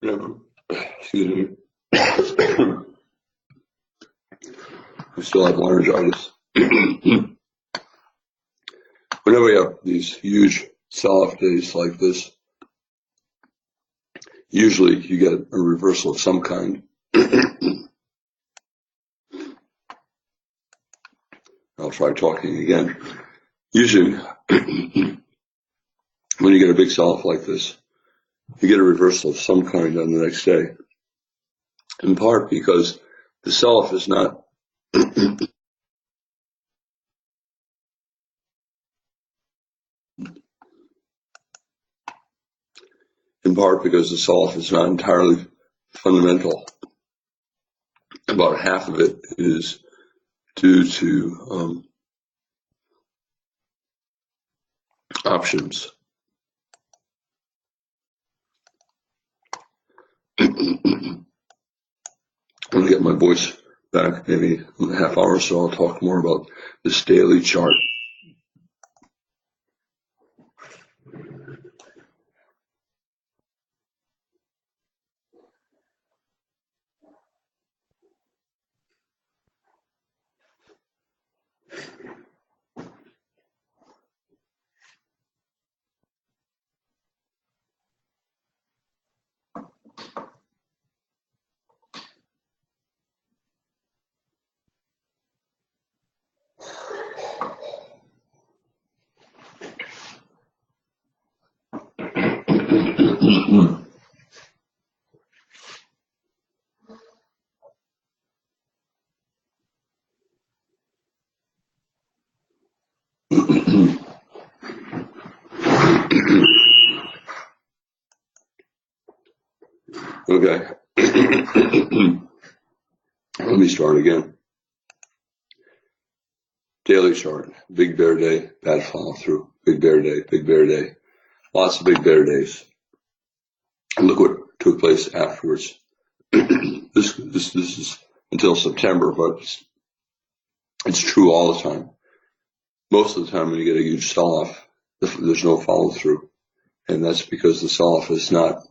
Yeah. Excuse me. We still have laryngitis. Whenever we have these huge sell-off days like this, usually you get a reversal of some kind. I'll try talking again. Usually, when you get a big sell-off like this, you get a reversal of some kind on the next day. In part because the sell-off is not entirely fundamental. About half of it is due to options. I'm going to get my voice back maybe in a half hour or so. I'll talk more about this daily chart. Okay. Let me start again. Daily chart. Big bear day, bad follow through. Big bear day, big bear day. Lots of big bear days. And look what took place afterwards. This is until September, but it's true all the time. Most of the time when you get a huge sell-off, there's no follow-through. And that's because the sell-off is not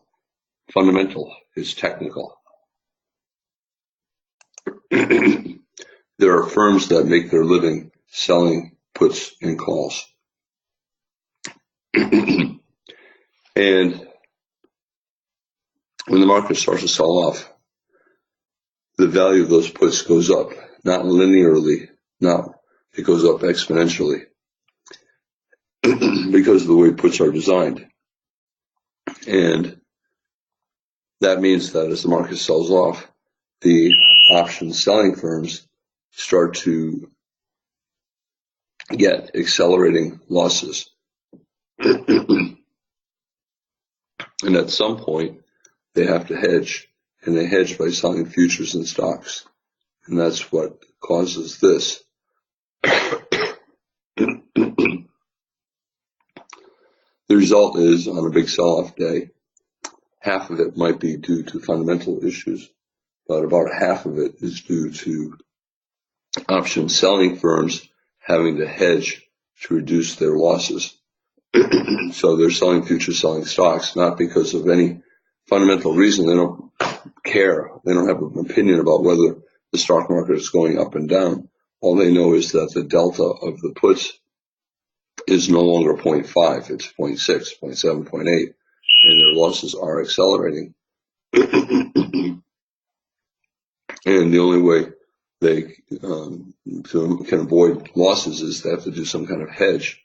fundamental, it's technical. There are firms that make their living selling puts and calls. And when the market starts to sell off, the value of those puts goes up, not linearly, it goes up exponentially because of the way puts are designed. And that means that as the market sells off, the option selling firms start to get accelerating losses. And at some point, they have to hedge, and they hedge by selling futures and stocks. And that's what causes this. The result is, on a big sell-off day, half of it might be due to fundamental issues, but about half of it is due to option selling firms having to hedge to reduce their losses. So they're selling futures, selling stocks, not because of any fundamental reason. They don't care. They don't have an opinion about whether the stock market is going up and down. All they know is that the delta of the puts is no longer 0.5, it's 0.6, 0.7, 0.8, and their losses are accelerating. And the only way they can avoid losses is they have to do some kind of hedge.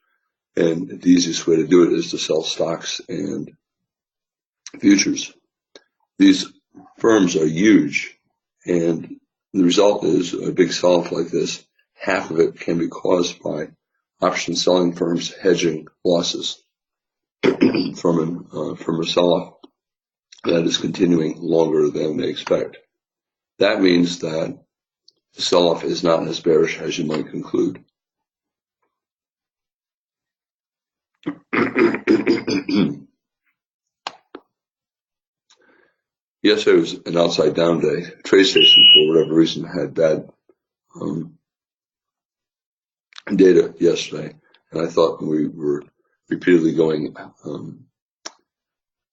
And the easiest way to do it is to sell stocks and futures. These firms are huge, and the result is a big sell-off like this. Half of it can be caused by option selling firms hedging losses from a sell-off that is continuing longer than they expect. That means that the sell-off is not as bearish as you might conclude. Yesterday was an outside down day. TradeStation, for whatever reason, had bad data yesterday, and I thought we were repeatedly going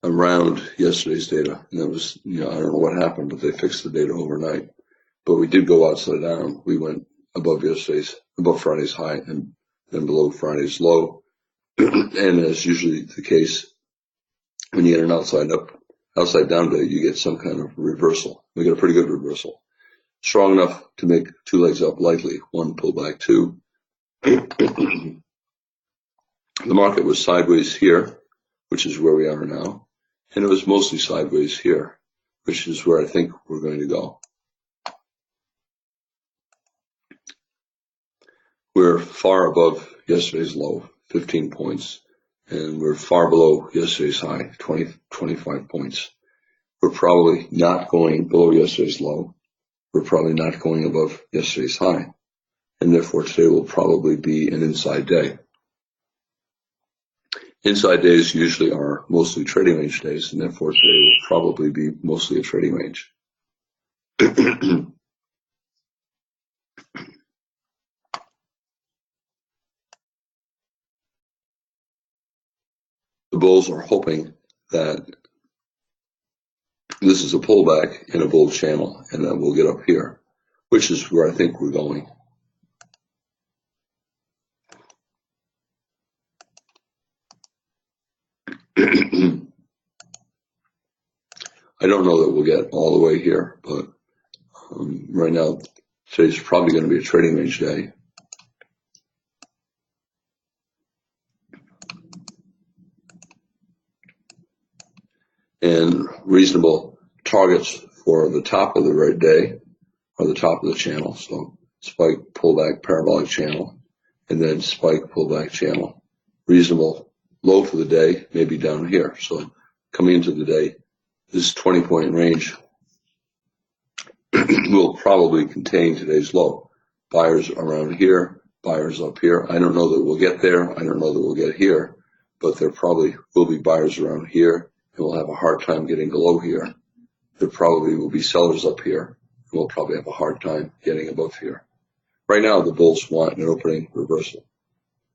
around yesterday's data. And that was, I don't know what happened, but they fixed the data overnight. But we did go upside down. We went above Friday's high and then below Friday's low. And as usually the case, when you get an outside down day, you get some kind of reversal. We got a pretty good reversal. Strong enough to make two legs up likely, one pullback, two. The market was sideways here, which is where we are now. And it was mostly sideways here, which is where I think we're going to go. We're far above yesterday's low, 15 points, and we're far below yesterday's high, 25 points. We're probably not going below yesterday's low. We're probably not going above yesterday's high, and therefore today will probably be an inside day. Inside days usually are mostly trading range days, and therefore today will probably be mostly a trading range. The bulls are hoping that this is a pullback in a bull channel, and then we'll get up here, which is where I think we're going. I don't know that we'll get all the way here, but right now, today's probably going to be a trading range day. And reasonable targets for the top of the red day are the top of the channel. So spike, pullback, parabolic channel, and then spike, pullback channel. Reasonable low for the day, maybe down here. So coming into the day, this 20-point range will probably contain today's low. Buyers around here, buyers up here. I don't know that we'll get there. I don't know that we'll get here, but there probably will be buyers around here, and we'll have a hard time getting below here. There probably will be sellers up here, and we'll probably have a hard time getting above here. Right now, the bulls want an opening reversal.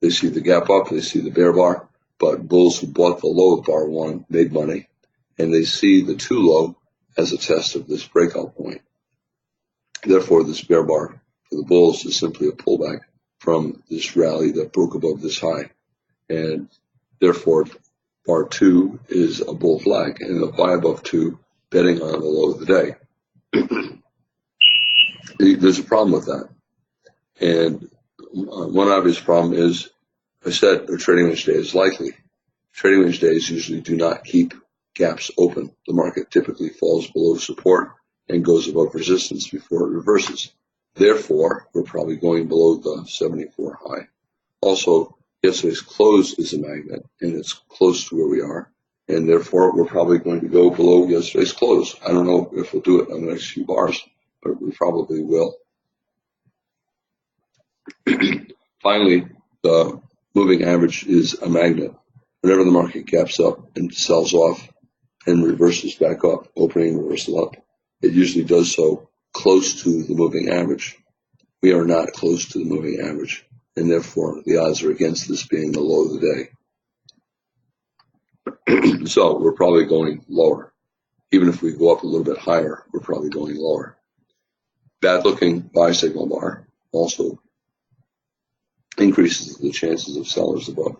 They see the gap up, they see the bear bar, but bulls who bought the low of bar one made money, and they see the two low as a test of this breakout point. Therefore, this bear bar for the bulls is simply a pullback from this rally that broke above this high. And therefore, bar two is a bull flag, and the buy above two betting on the low of the day. There's a problem with that. And one obvious problem is, I said a trading range day is likely. Trading range days usually do not keep gaps open. The market typically falls below support and goes above resistance before it reverses. Therefore, we're probably going below the 74 high. Also, yesterday's close is a magnet, and it's close to where we are, and therefore we're probably going to go below yesterday's close. I don't know if we'll do it on the next few bars, but we probably will. Finally, the moving average is a magnet. Whenever the market gaps up and sells off and reverses back up, opening reversal up, it usually does so close to the moving average. We are not close to the moving average, and therefore the odds are against this being the low of the day. So we're probably going lower. Even if we go up a little bit higher, we're probably going lower. Bad looking buy signal bar also increases the chances of sellers above.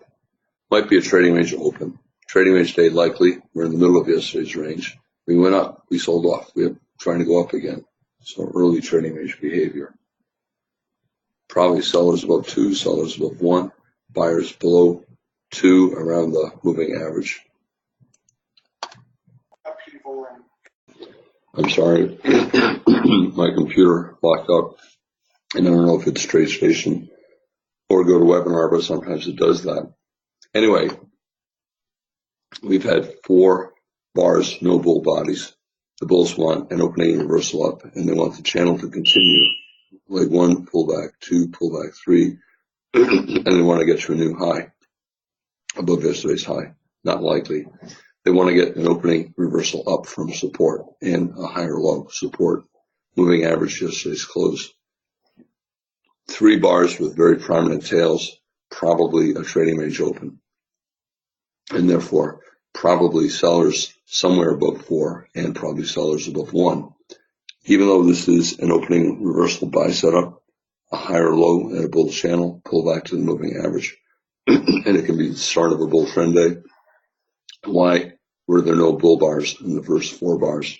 Might be a trading range open. Trading range day likely. We're in the middle of yesterday's range. We went up, we sold off. We're trying to go up again. So early trading range behavior. Probably sellers above two, sellers above one, buyers below two around the moving average. I'm sorry, my computer locked up, and I don't know if it's TradeStation or go to webinar, but sometimes it does that. Anyway, we've had 4 bars, no bull bodies. The bulls want an opening reversal up, and they want the channel to continue. Leg 1, pullback, 2, pullback, 3, and they want to get to a new high above yesterday's high. Not likely. They want to get an opening reversal up from support and a higher low support. Moving average yesterday's close. 3 bars with very prominent tails, probably a trading range open. And therefore, probably sellers somewhere above 4 and probably sellers above 1. Even though this is an opening reversal buy setup, a higher low at a bull channel, pull back to the moving average, and it can be the start of a bull trend day. Why were there no bull bars in the first 4 bars?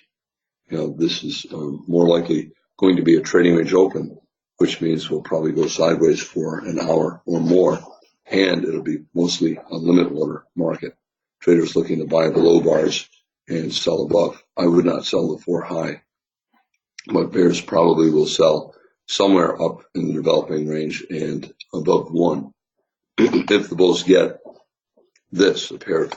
This is more likely going to be a trading range open, which means we'll probably go sideways for an hour or more, and it'll be mostly a limit order market. Traders looking to buy below bars and sell above. I would not sell the 4 high, but bears probably will sell somewhere up in the developing range and above 1. If the bulls get this, a pair of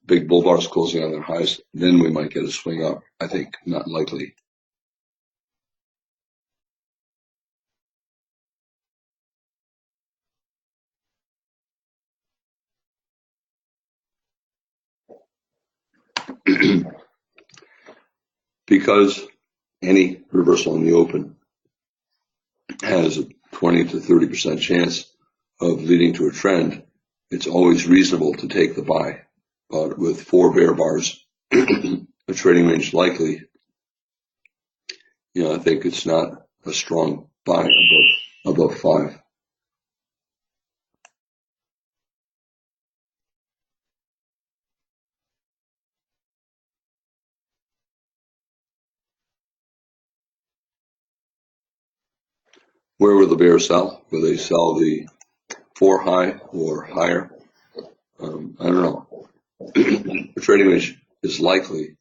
big bull bars closing on their highs, then we might get a swing up. I think not likely. Because any reversal in the open has a 20 to 30% chance of leading to a trend, it's always reasonable to take the buy. But with 4 bear bars, a trading range likely, I think it's not a strong buy above 5. Where will the bears sell? Will they sell the 4 high or higher? I don't know. The trading range is likely.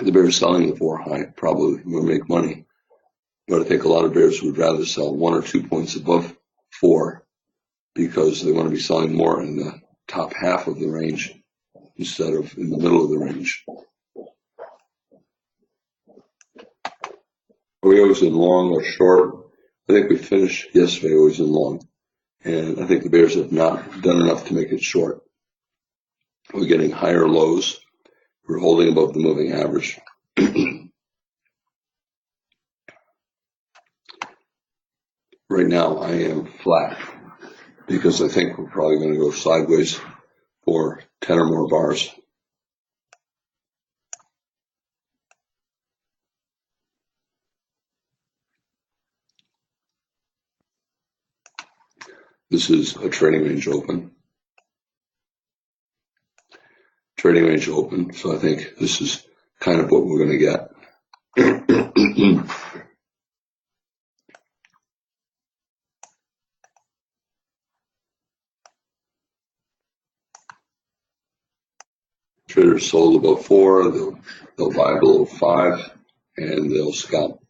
The bears selling the 4 high probably will make money, but I think a lot of bears would rather sell 1 or 2 points above 4 because they want to be selling more in the top half of the range instead of in the middle of the range. Are we always in long or short? I think we finished yesterday always in long, and I think the bears have not done enough to make it short. We're getting higher lows. We're holding above the moving average. Right now, I am flat because I think we're probably going to go sideways for 10 or more bars. This is a trading range open. Trading range open, so I think this is kind of what we're going to get. Traders sold above 4, they'll buy below 5, and they'll scalp.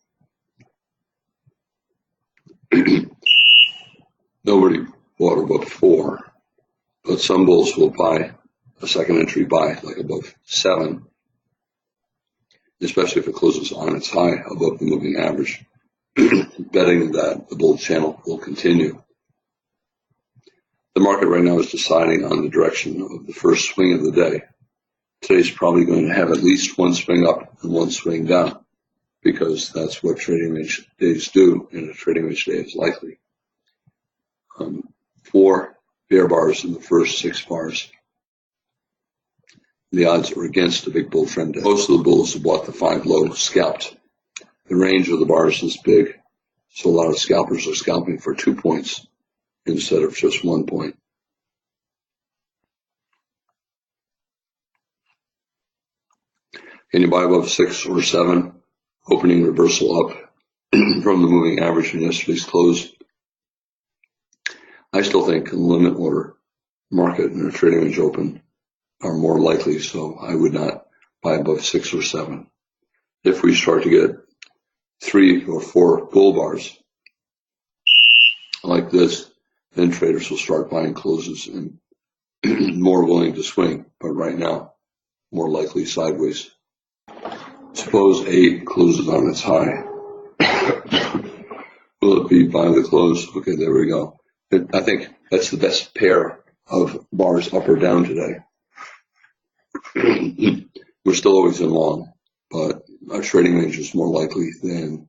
Nobody bought above 4, but some bulls will buy a second entry buy, like above 7, especially if it closes on its high above the moving average, betting that the bull channel will continue. The market right now is deciding on the direction of the first swing of the day. Today's probably going to have at least 1 swing up and 1 swing down, because that's what trading range days do, and a trading range day is likely. 4 bear bars in the first 6 bars. The odds are against a big bull trend day. Most of the bulls have bought the 5 low scalped. The range of the bars is big, so a lot of scalpers are scalping for 2 points instead of just 1 point. Can you buy above 6 or 7? Opening reversal up from the moving average in yesterday's close. I still think a limit order market and a trading range open are more likely, so I would not buy above 6 or 7. If we start to get 3 or 4 bull bars like this, then traders will start buying closes and more willing to swing, but right now, more likely sideways. Suppose 8 closes on its high. Will it be by the close? Okay, there we go. I think that's the best pair of bars up or down today. We're still always in long, but our trading range is more likely than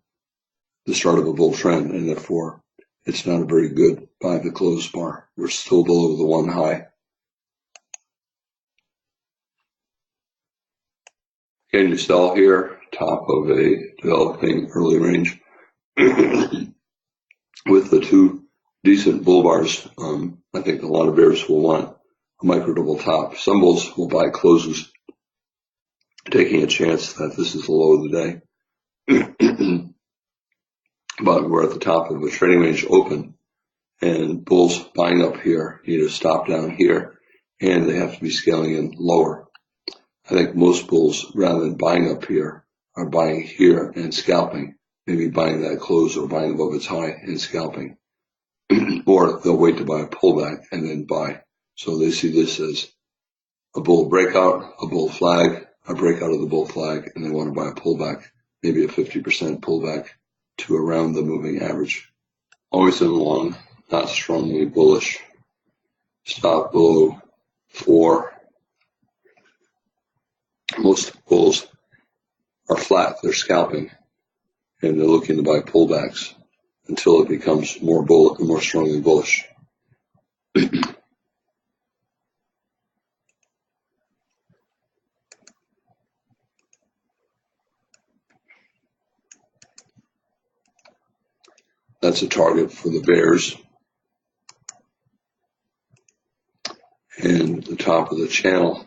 the start of a bull trend, and therefore it's not a very good buy the close bar. We're still below the 1 high. Can you sell here? Top of a developing early range with the two decent bull bars. I think a lot of bears will want a micro double top. Some bulls will buy closes, taking a chance that this is the low of the day. But we're at the top of a trading range open, and bulls buying up here need to stop down here, and they have to be scaling in lower. I think most bulls, rather than buying up here, are buying here and scalping, maybe buying that close or buying above its high and scalping. Or they'll wait to buy a pullback and then buy. So they see this as a bull breakout, a bull flag, a breakout of the bull flag, and they want to buy a pullback, maybe a 50% pullback to around the moving average. Always in long, not strongly bullish. Stop below 4. Most bulls are flat, they're scalping, and they're looking to buy pullbacks until it becomes more strongly bullish. That's a target for the bears. And the top of the channel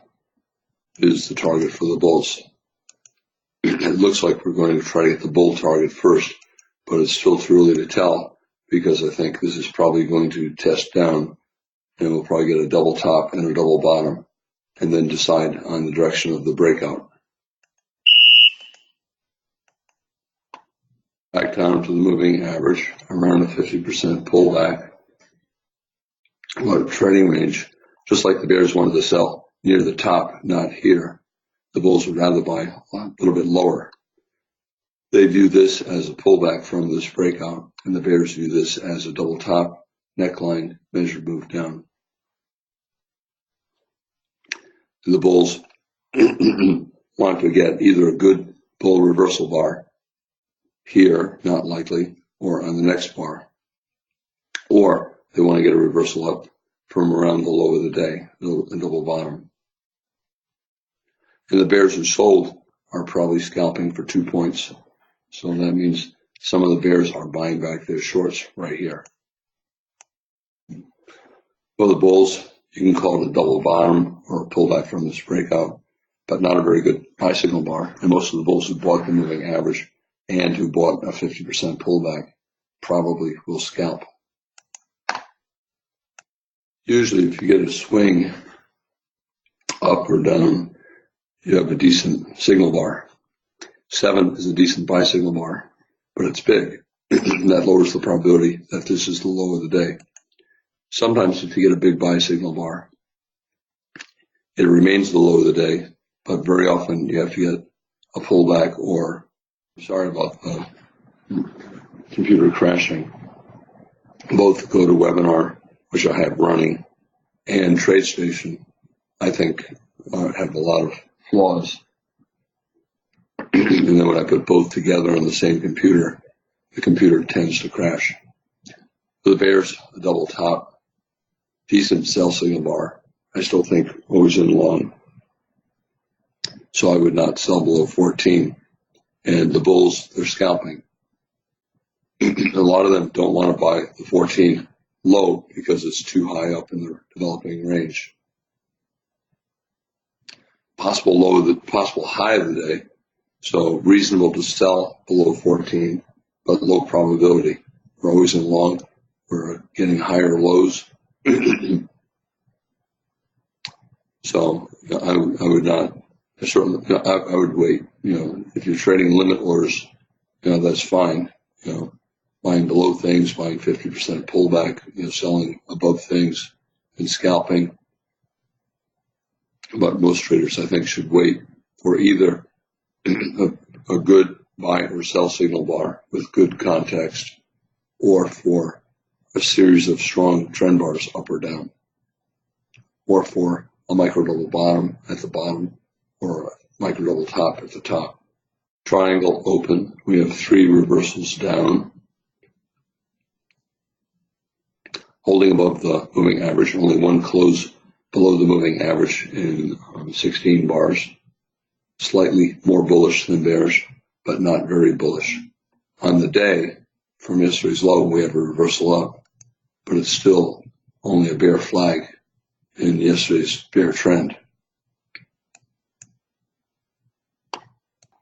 is the target for the bulls. It looks like we're going to try to get the bull target first, but it's still too early to tell because I think this is probably going to test down, and we'll probably get a double top and a double bottom and then decide on the direction of the breakout. Back down to the moving average, around a 50% pullback. What a trading range. Just like the bears wanted to sell near the top, not here. The bulls would rather buy a little bit lower. They view this as a pullback from this breakout, and the bears view this as a double top, neckline, measured move down. The bulls want to get either a good bull reversal bar here, not likely, or on the next bar, or they want to get a reversal up from around the low of the day, the double bottom. And the bears who sold are probably scalping for 2 points. So that means some of the bears are buying back their shorts right here. Well, the bulls, you can call it a double bottom or a pullback from this breakout, but not a very good buy signal bar. And most of the bulls who bought the moving average and who bought a 50% pullback probably will scalp. Usually if you get a swing up or down, you have a decent signal bar. 7 is a decent buy signal bar, but it's big. That lowers the probability that this is the low of the day. Sometimes if you get a big buy signal bar, it remains the low of the day, but very often you have to get a pullback or, sorry about the computer crashing, both GoToWebinar, which I have running, and TradeStation, I think have a lot of flaws. And then when I put both together on the same computer, the computer tends to crash. For the bears, a double top, decent sell signal bar. I still think always in long. So I would not sell below 14. And the bulls, they're scalping. A lot of them don't want to buy the 14 low because it's too high up in the developing range. Possible high of the day. So reasonable to sell below 14, but low probability. We're always in long. We're getting higher lows. So I would not. I would wait. If you're trading limit orders, that's fine. Buying below things, buying 50% pullback, selling above things, and scalping. But most traders, I think, should wait for either a good buy or sell signal bar with good context, or for a series of strong trend bars up or down, or for a micro double bottom at the bottom, or a micro double top at the top. Triangle open, we have 3 reversals down, holding above the moving average, only one close below the moving average in 16 bars. slightly more bullish than bearish, but not very bullish. On the day, from yesterday's low, we have a reversal up, but it's still only a bear flag in yesterday's bear trend.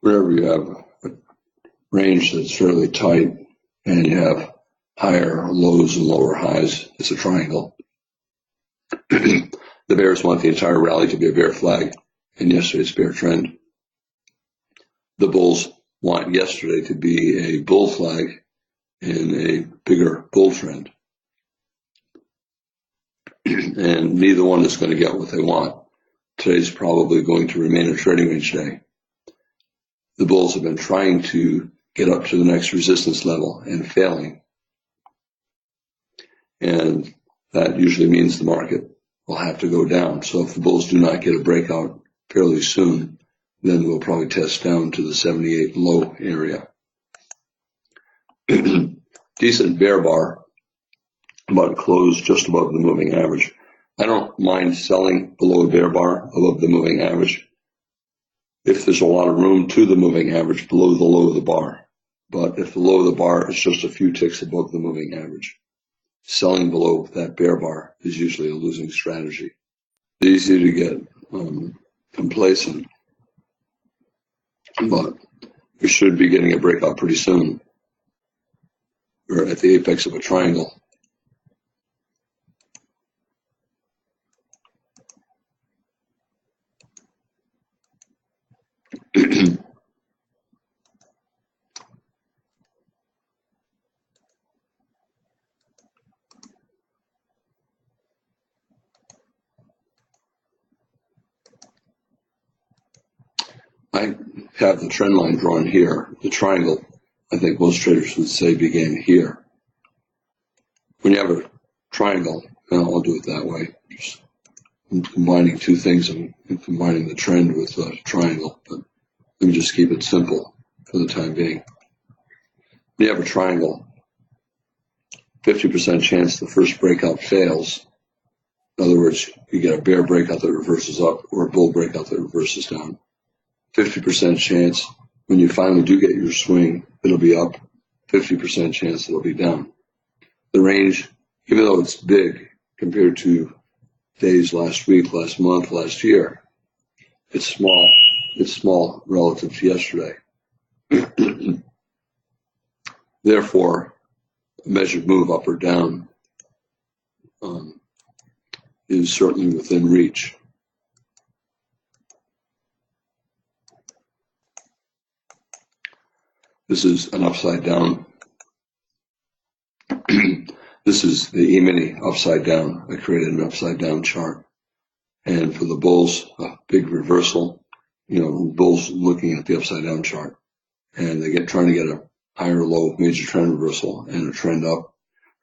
Wherever you have a range that's fairly tight and you have higher lows and lower highs, it's a triangle. The bears want the entire rally to be a bear flag in yesterday's bear trend. The bulls want yesterday to be a bull flag in a bigger bull trend. And neither one is going to get what they want. Today's probably going to remain a trading range day. The bulls have been trying to get up to the next resistance level and failing. And that usually means the market will have to go down. So if the bulls do not get a breakout fairly soon, then we'll probably test down to the 78 low area. Decent bear bar, but closed just above the moving average. I don't mind selling below a bear bar above the moving average if there's a lot of room to the moving average below the low of the bar. But if the low of the bar is just a few ticks above the moving average, selling below that bear bar is usually a losing strategy. It's easy to get complacent, but we should be getting a breakout pretty soon. We're at the apex of a triangle. I have the trend line drawn here. The triangle, I think most traders would say, began here. When you have a triangle, I'll do it that way. Just I'm combining two things. I'm combining the trend with the triangle, but let me just keep it simple for the time being. When you have a triangle, 50% chance the first breakout fails. In other words, you get a bear breakout that reverses up or a bull breakout that reverses down. 50% chance when you finally do get your swing, it'll be up. 50% chance it'll be down. The range, even though it's big compared to days last week, last month, last year, it's small. It's small relative to yesterday. Therefore, a measured move up or down is certainly within reach. This is an upside down. This is the E-mini upside down. I created an upside down chart. And for the bulls, a big reversal. Bulls looking at the upside down chart. And they trying to get a higher low major trend reversal and a trend up.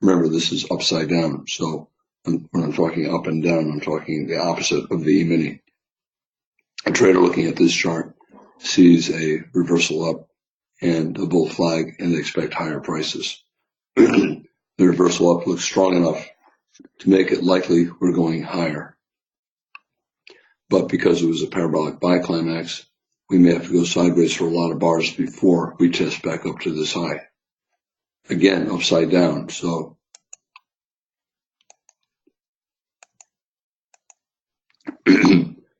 Remember, this is upside down. So when I'm talking up and down, I'm talking the opposite of the E-mini. A trader looking at this chart sees a reversal up and a bull flag, and they expect higher prices. The reversal up looks strong enough to make it likely we're going higher. But because it was a parabolic buy climax, we may have to go sideways for a lot of bars before we test back up to this high. Again, upside down. So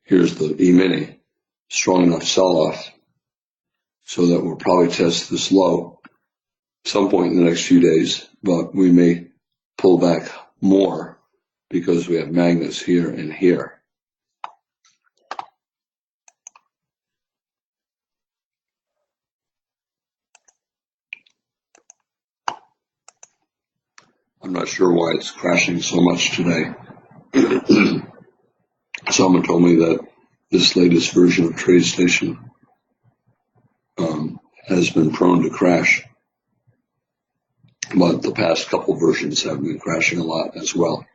here's the E-mini, strong enough sell-off so that we'll probably test this low some point in the next few days, but we may pull back more because we have magnets here and here. I'm not sure why it's crashing so much today. Someone told me that this latest version of TradeStation has been prone to crash, but the past couple versions have been crashing a lot as well.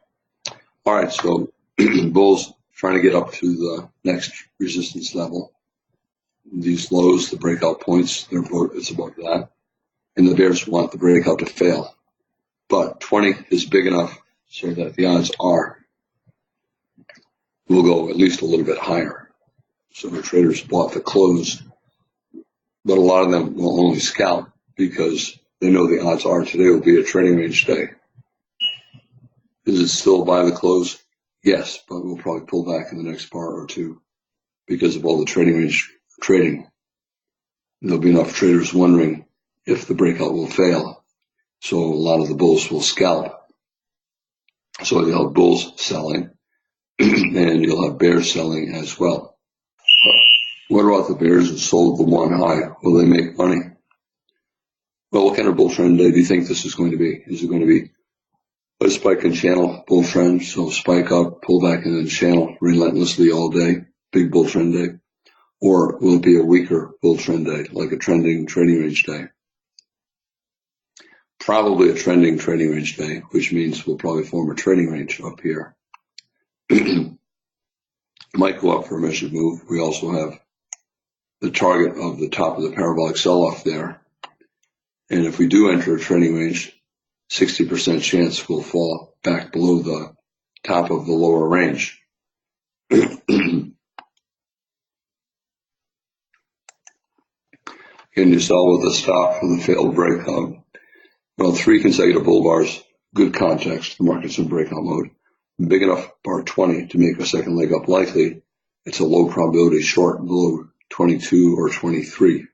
All right, so bulls trying to get up to the next resistance level. These lows, the breakout points, it's above that. And the bears want the breakout to fail. But 20 is big enough so that the odds are we'll go at least a little bit higher. So the traders bought the close, but a lot of them will only scalp because they know the odds are today will be a trading range day. Is it still buy the close? Yes, but we'll probably pull back in the next bar or two because of all the trading range trading. There'll be enough traders wondering if the breakout will fail. So a lot of the bulls will scalp. So you'll have bulls selling and you'll have bears selling as well. What about the bears that sold the one high? Will they make money? Well, what kind of bull trend day do you think this is going to be? Is it going to be a spike and channel bull trend? So spike up, pull back, and then channel relentlessly all day, big bull trend day? Or will it be a weaker bull trend day, like a trending trading range day? Probably a trending trading range day, which means we'll probably form a trading range up here. Might go up for a measured move. We also have the target of the top of the parabolic sell-off there. And if we do enter a trading range, 60% chance we'll fall back below the top of the lower range. Can you sell with a stop for the failed breakout? Well, 3 consecutive bull bars, good context. The market's in breakout mode. Big enough bar 20 to make a second leg up likely. It's a low probability short below 22 or 23.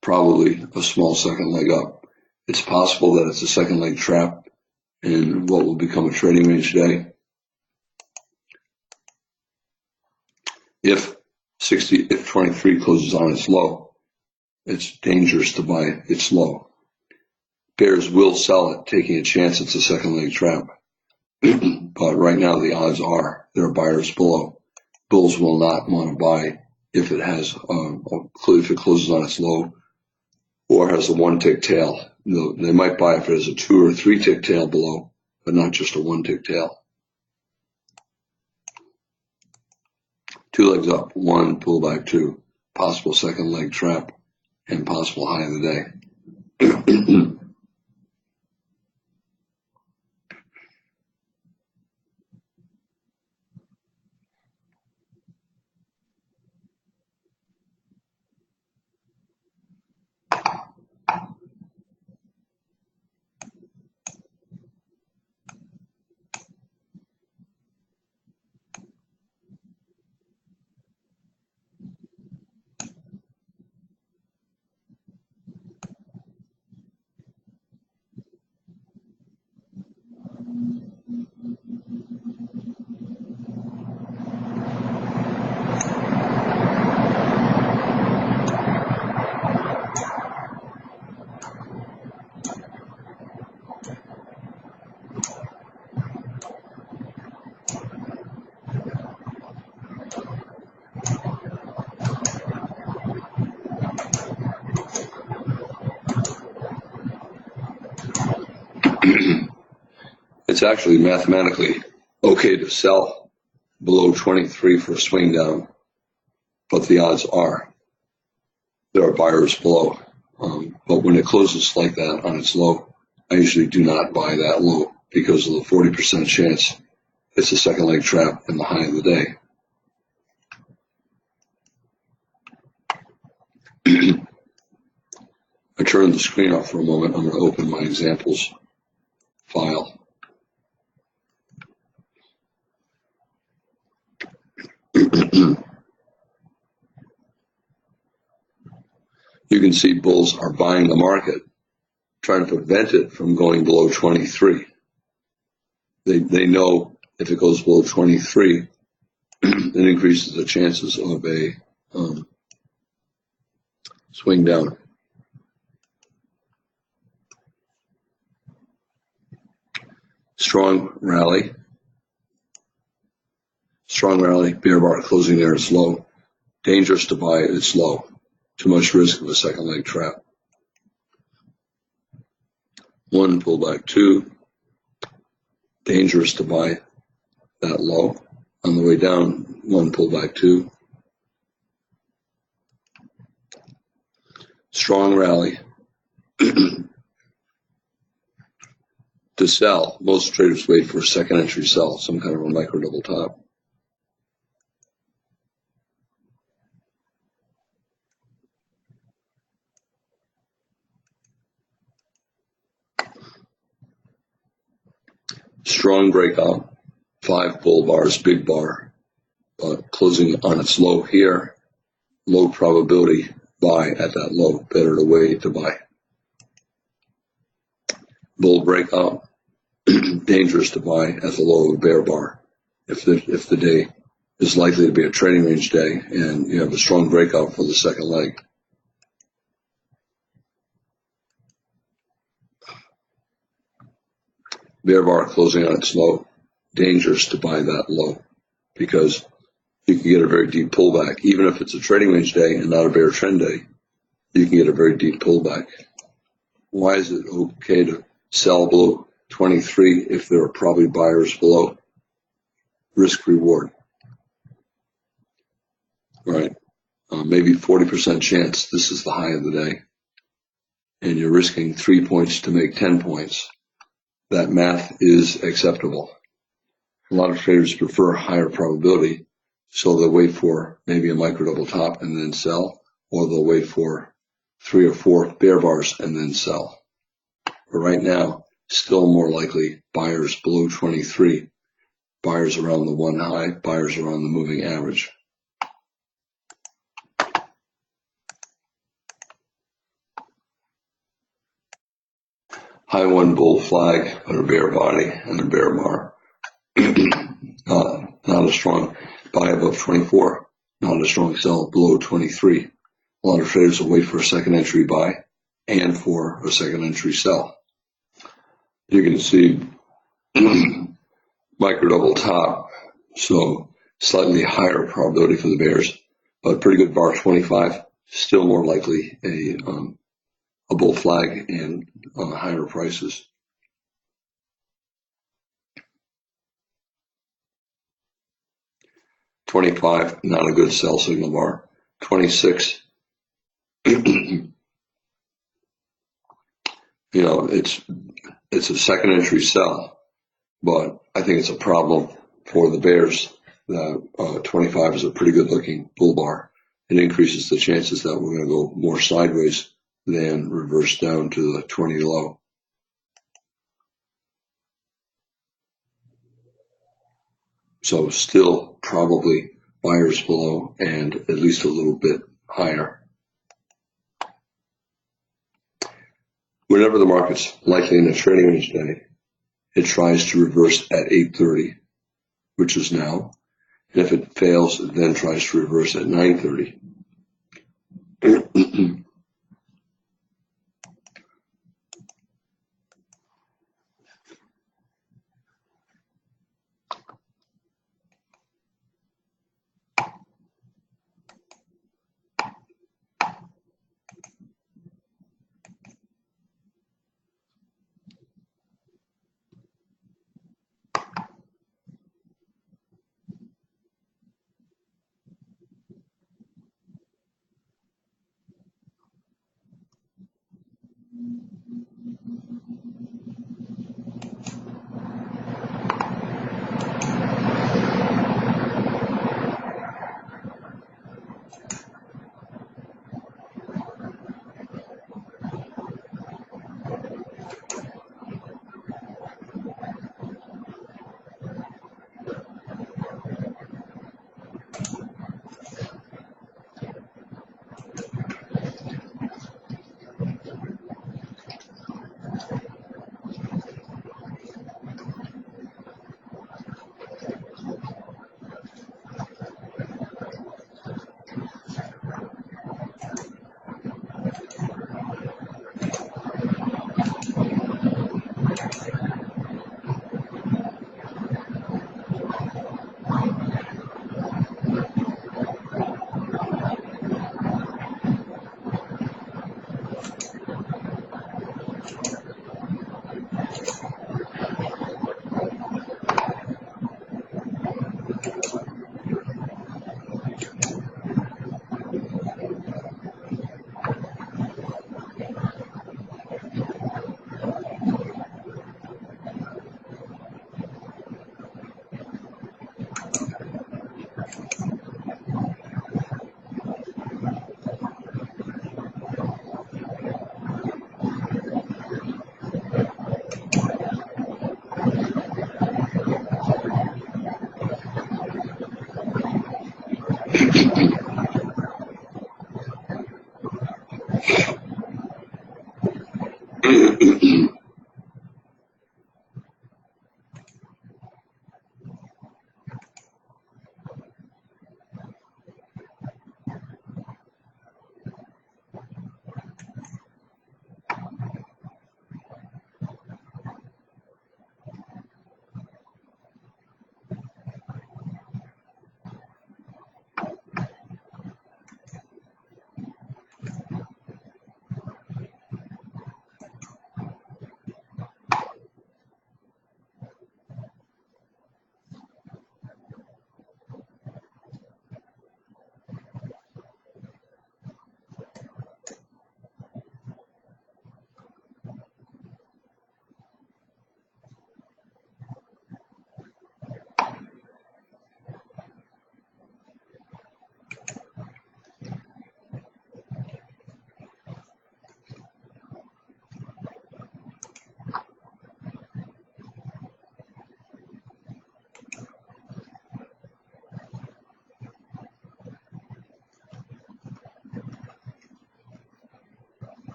Probably a small second leg up. It's possible that it's a second leg trap in what will become a trading range day. If 23 closes on its low, it's dangerous to buy its low. Bears will sell it, taking a chance it's a second leg trap. But right now the odds are there are buyers below. Bulls will not want to buy if it has if it closes on its low or has a 1-tick tail. They might buy if it has a 2 or 3-tick tail below, but not just a 1-tick tail. 2 legs up, 1 pull back 2, possible second leg trap, and possible high of the day. It's actually mathematically okay to sell below 23 for a swing down, but the odds are there are buyers below. But when it closes like that on its low, I usually do not buy that low because of the 40% chance it's a second leg trap in the high of the day. I turn the screen off for a moment. I'm going to open my examples file. You can see bulls are buying the market, trying to prevent it from going below 23. They know if it goes below 23, it increases the chances of a swing down. Strong rally, bear bar closing there is low. Dangerous to buy at its low. Too much risk of a second leg trap. 1 pullback 2. Dangerous to buy that low. On the way down, 1 pullback 2. Strong rally. To To sell, most traders wait for a second entry sell, some kind of a micro double top. Strong breakout, 5 bull bars, big bar, closing on its low here, low probability buy at that low, better to wait to buy. Bull breakout, dangerous to buy at the low of a bear bar. If the day is likely to be a trading range day and you have a strong breakout for the second leg. Bear bar closing on its low, dangerous to buy that low because you can get a very deep pullback. Even if it's a trading range day and not a bear trend day, you can get a very deep pullback. Why is it okay to sell below 23 if there are probably buyers below? Risk reward. Right. Maybe 40% chance this is the high of the day. And you're risking 3 points to make 10 points. That math is acceptable. A lot of traders prefer higher probability, so they'll wait for maybe a micro double top and then sell, or they'll wait for 3 or 4 bear bars and then sell. But right now, still more likely buyers below 23, buyers around the 1 high, buyers around the moving average. High 1 bull flag on a bear body and a bear bar. Not a strong buy above 24, not a strong sell below 23. A lot of traders will wait for a second entry buy and for a second entry sell. You can see micro double top, so slightly higher probability for the bears, but pretty good bar 25, still more likely a bull flag and higher prices. 25, not a good sell signal bar. 26, it's a second entry sell, but I think it's a problem for the bears that 25 is a pretty good looking bull bar. It increases the chances that we're going to go more sideways than reverse down to the 20 low. So still probably buyers below and at least a little bit higher. Whenever the market's likely in a trading range day, it tries to reverse at 8:30, which is now. And if it fails, it then tries to reverse at 9:30.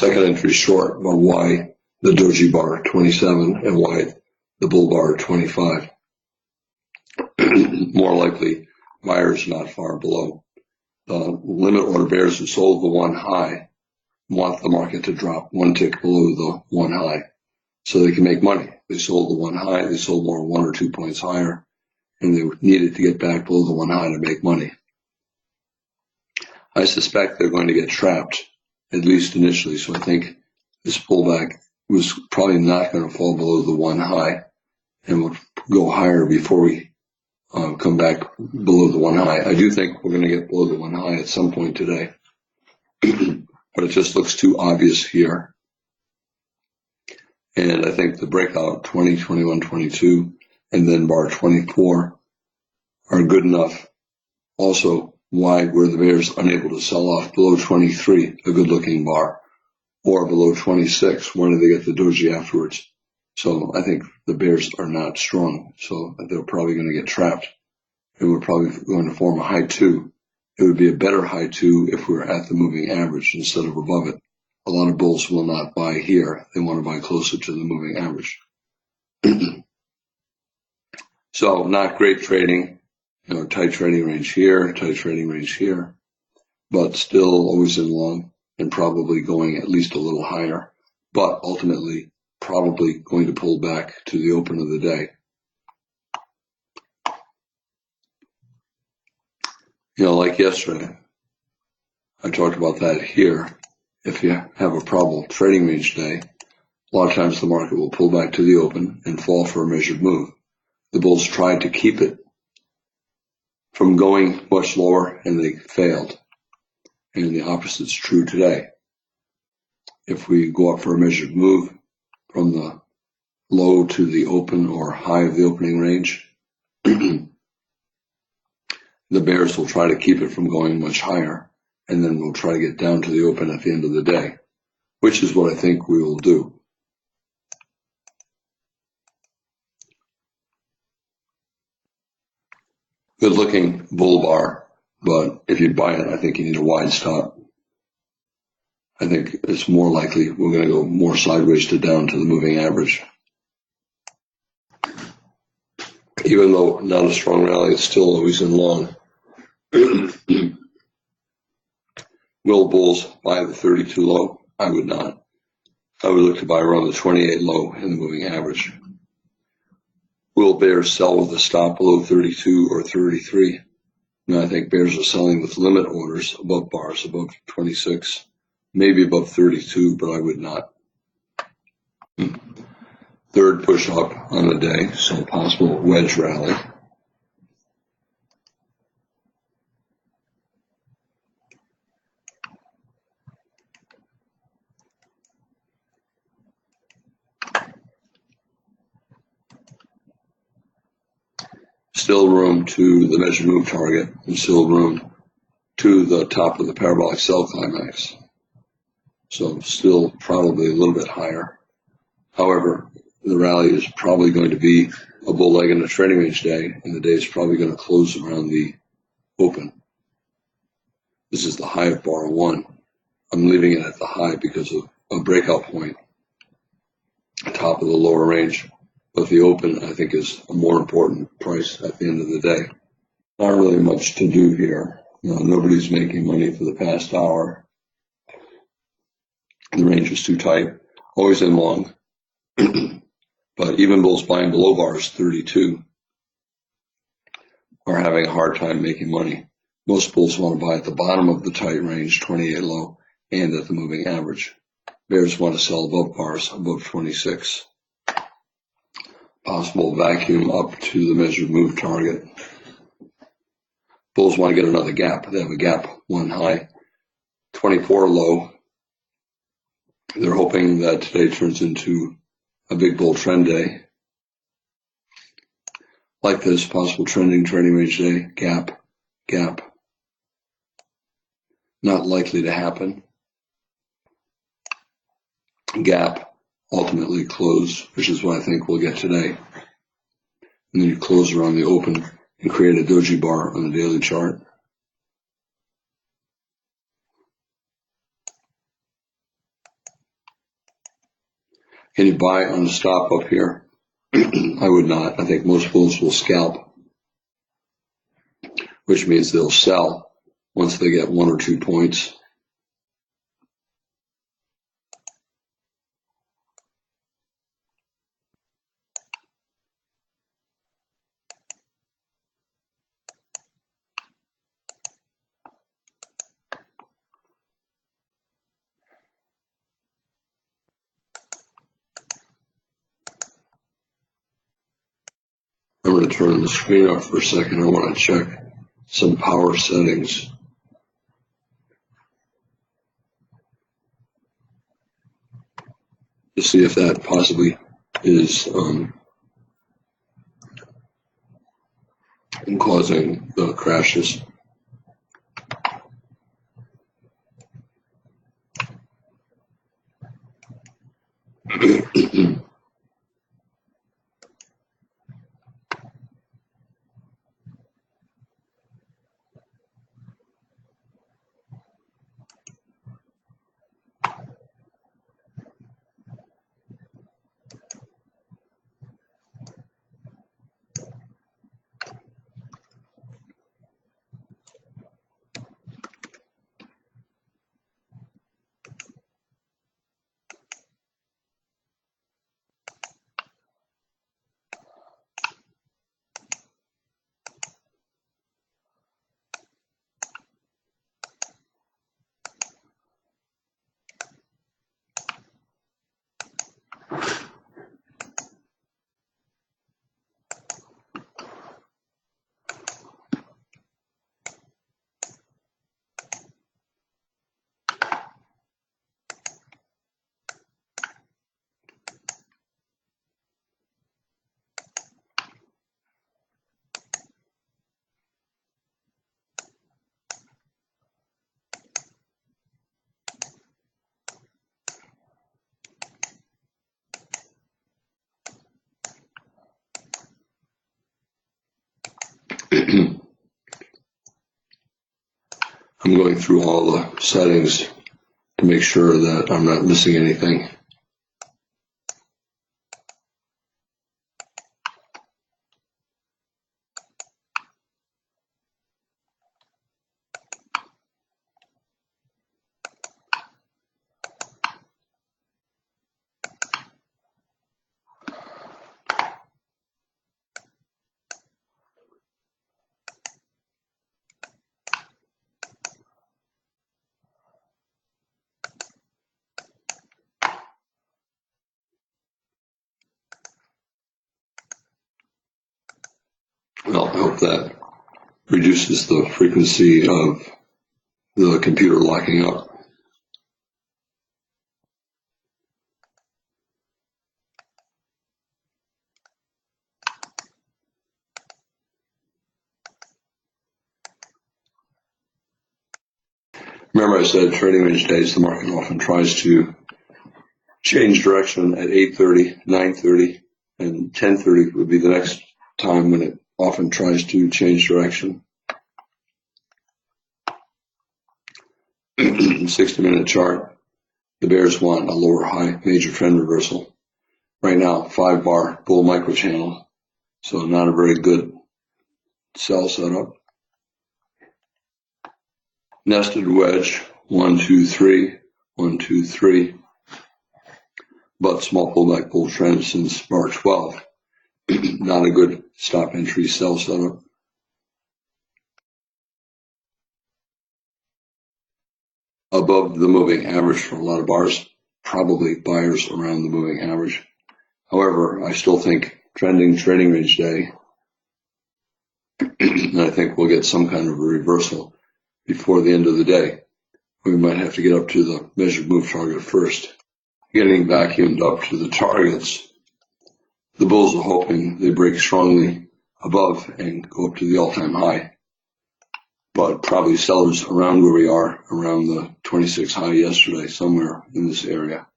second entry short about why the doji bar 27 and why the bull bar 25. More likely, buyers not far below. The limit order bears who sold the one high want the market to drop one tick below the one high so they can make money. They sold the one high, they sold more 1 or 2 points higher, and they needed to get back below the one high to make money. I suspect they're going to get trapped, at least initially, so I think this pullback was probably not going to fall below the one high and will go higher before we come back below the one high. I do think we're going to get below the one high at some point today, but it just looks too obvious here. And I think the breakout 20, 21, 22, and then bar 24 are good enough. Also, why were the bears unable to sell off below 23, a good looking bar, or below 26? When did they get the doji afterwards? So I think the bears are not strong, so they're probably going to get trapped. And we're probably going to form a high 2. It would be a better high 2 if we were at the moving average instead of above it. A lot of bulls will not buy here. They want to buy closer to the moving average. So not great trading, tight trading range here, tight trading range here, but still always in long and probably going at least a little higher, but ultimately probably going to pull back to the open of the day. Like yesterday, I talked about that here. If you have a probable trading range day, a lot of times the market will pull back to the open and fall for a measured move. The bulls tried to keep it from going much lower and they failed. And the opposite is true today. If we go up for a measured move from the low to the open or high of the opening range, the bears will try to keep it from going much higher, and then we'll try to get down to the open at the end of the day, which is what I think we will do. Good looking bull bar, but if you buy it, I think you need a wide stop. I think it's more likely we're going to go more sideways to down to the moving average. Even though not a strong rally, it's still always in long. Will bulls buy the 32 low? I would not. I would look to buy around the 28 low in the moving average. Will bears sell with a stop below 32 or 33? No, I think bears are selling with limit orders above bars, above 26, maybe above 32, but I would not. Third push up on the day, so possible wedge rally. Still room to the measured move target, and still room to the top of the parabolic sell climax. So still probably a little bit higher. However, the rally is probably going to be a bull leg in a trading range day, and the day is probably going to close around the open. This is the high of bar 1. I'm leaving it at the high because of a breakout point, top of the lower range. But the open, I think, is a more important price at the end of the day. Not really much to do here. Nobody's making money for the past hour. The range is too tight, always in long. But even bulls buying below bars 32 are having a hard time making money. Most bulls want to buy at the bottom of the tight range, 28 low, and at the moving average. Bears want to sell above bars, above 26. Possible vacuum up to the measured move target. Bulls want to get another gap. They have a gap 1 high, 24 low. They're hoping that today turns into a big bull trend day. Like this, possible trending trading range day, gap, gap. Not likely to happen. Gap, ultimately close, which is what I think we'll get today. And then you close around the open and create a doji bar on the daily chart. Can you buy on the stop up here? I would not. I think most bulls will scalp, which means they'll sell once they get 1 or 2 points. I'm going to turn the screen off for a second. I want to check some power settings. To see if that possibly is causing the crashes. I'm going through all the settings to make sure that I'm not missing anything. Well, I hope that reduces the frequency of the computer locking up. Remember I said trading range days, the market often tries to change direction at 8:30, 9:30, and 10:30 would be the next time when it often tries to change direction. 60-minute chart, the bears want a lower high major trend reversal. Right now, 5-bar bull microchannel, so not a very good sell setup. Nested wedge, 1, 2, 3, 1, 2, 3, but small pullback bull trend since bar 12. Not a good stop entry sell setup. Above the moving average for a lot of bars, probably buyers around the moving average. However, I still think trending trading range day, and I think we'll get some kind of a reversal before the end of the day. We might have to get up to the measured move target first. Getting vacuumed up to the targets, the bulls are hoping they break strongly above and go up to the all-time high. But probably sellers around where we are, around the 26 high yesterday, somewhere in this area.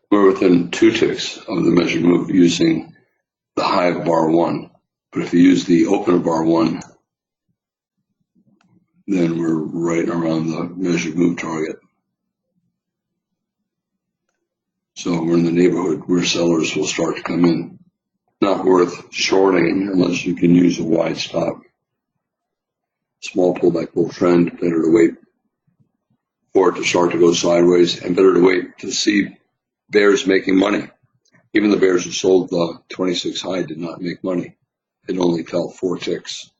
We're within 2 ticks of the measured move using the high of bar 1. But if you use the opener bar one, then we're right around the measured move target. So we're in the neighborhood where sellers will start to come in. Not worth shorting unless you can use a wide stop. Small pullback bull trend, better to wait for it to start to go sideways, and better to wait to see bears making money. Even the bears who sold the 26 high did not make money. It only fell 4 ticks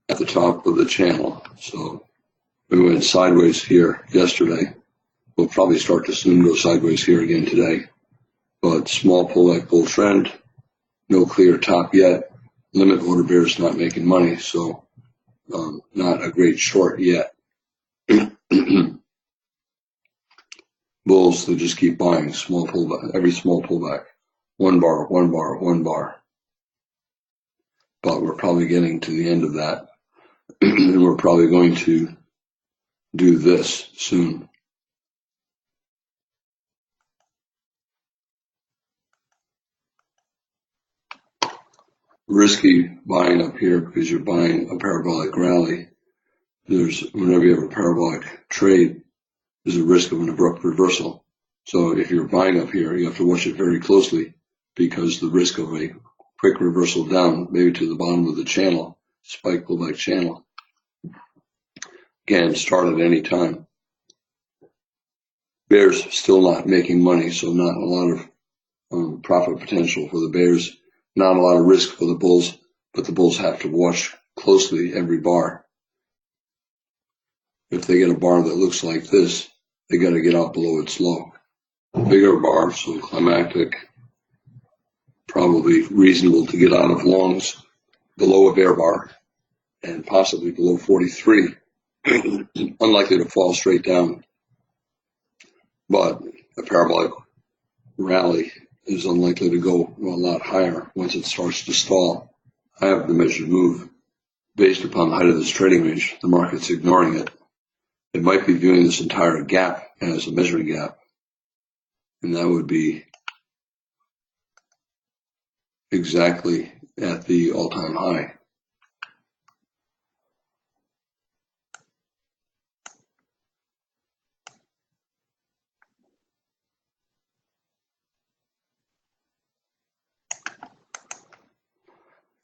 at the top of the channel. So we went sideways here yesterday. We'll probably start to soon go sideways here again today. But small pullback bull trend, no clear top yet. Limit order bears not making money, so not a great short yet. Bulls, they just keep buying small pullback, every small pullback. 1 bar, 1 bar, 1 bar. But we're probably getting to the end of that. And we're probably going to do this soon. Risky buying up here because you're buying a parabolic rally. Whenever you have a parabolic trade, there's a risk of an abrupt reversal. So if you're buying up here, you have to watch it very closely because the risk of a quick reversal down, maybe to the bottom of the channel, spike pullback channel, can start at any time. Bears still not making money, so not a lot of profit potential for the bears. Not a lot of risk for the bulls, but the bulls have to watch closely every bar. If they get a bar that looks like this, they got to get out below its low. Bigger bar, so climactic, probably reasonable to get out of longs below a bear bar and possibly below 43. Unlikely to fall straight down, but a parabolic rally is unlikely to go a lot higher once it starts to stall. I have the measured move based upon the height of this trading range. The market's ignoring it. It might be viewing this entire gap as a measuring gap, and that would be exactly at the all-time high.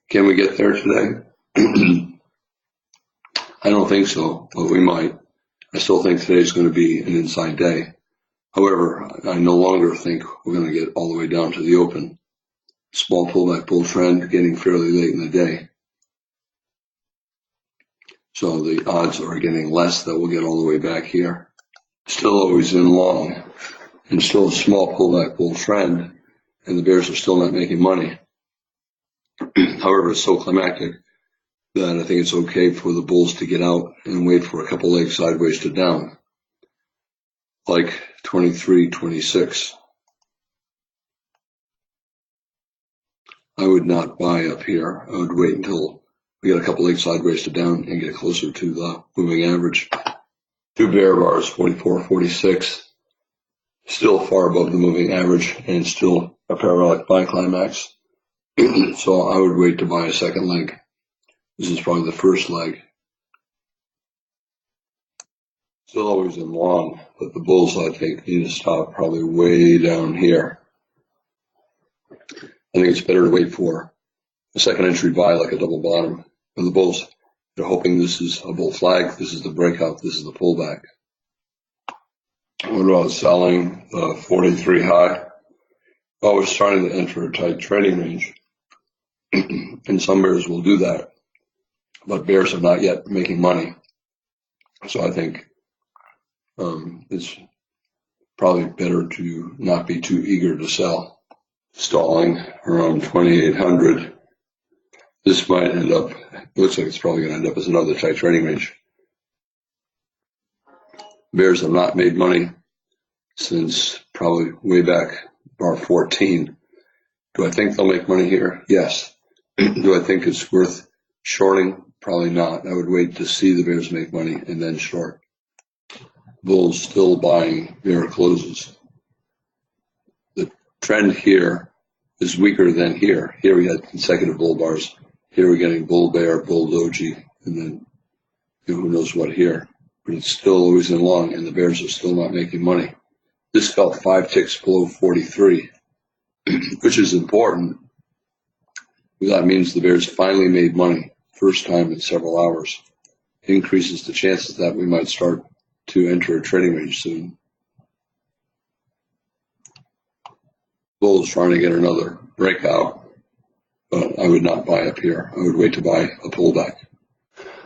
Can we get there today? I don't think so, but we might. I still think today's going to be an inside day. However, I no longer think we're going to get all the way down to the open. Small pullback bull trend getting fairly late in the day. So the odds are getting less that we'll get all the way back here. Still always in long and still a small pullback bull trend, and the bears are still not making money. However, it's so climactic that I think it's okay for the bulls to get out and wait for a couple legs sideways to down, like 23, 26. I would not buy up here. I would wait until we get a couple legs sideways to down and get closer to the moving average. 2 bear bars, 44, 46, still far above the moving average and still a parabolic buy climax. So I would wait to buy a second leg. This is probably the first leg. Still always in long, but the bulls, I think, need to stop probably way down here. I think it's better to wait for a second entry buy, like a double bottom. For the bulls, they're hoping this is a bull flag, this is the breakout, this is the pullback. What about selling the 43 high? Well, we're starting to enter a tight trading range. And some bears will do that, but bears are not yet making money. So I think it's probably better to not be too eager to sell. Stalling around 2,800. This might end up, it looks like it's probably going to end up as another tight trading range. Bears have not made money since probably way back bar 14. Do I think they'll make money here? Yes. Do I think it's worth shorting? Probably not. I would wait to see the bears make money and then short. Bulls still buying bear closes. The trend here is weaker than here. Here we had consecutive bull bars. Here we're getting bull bear, bull doji, and then who knows what here. But it's still always in long, and the bears are still not making money. This fell 5 ticks below 43, which is important. That means the bears finally made money, first time in several hours. It increases the chances that we might start to enter a trading range soon. Bull is trying to get another breakout, but I would not buy up here. I would wait to buy a pullback.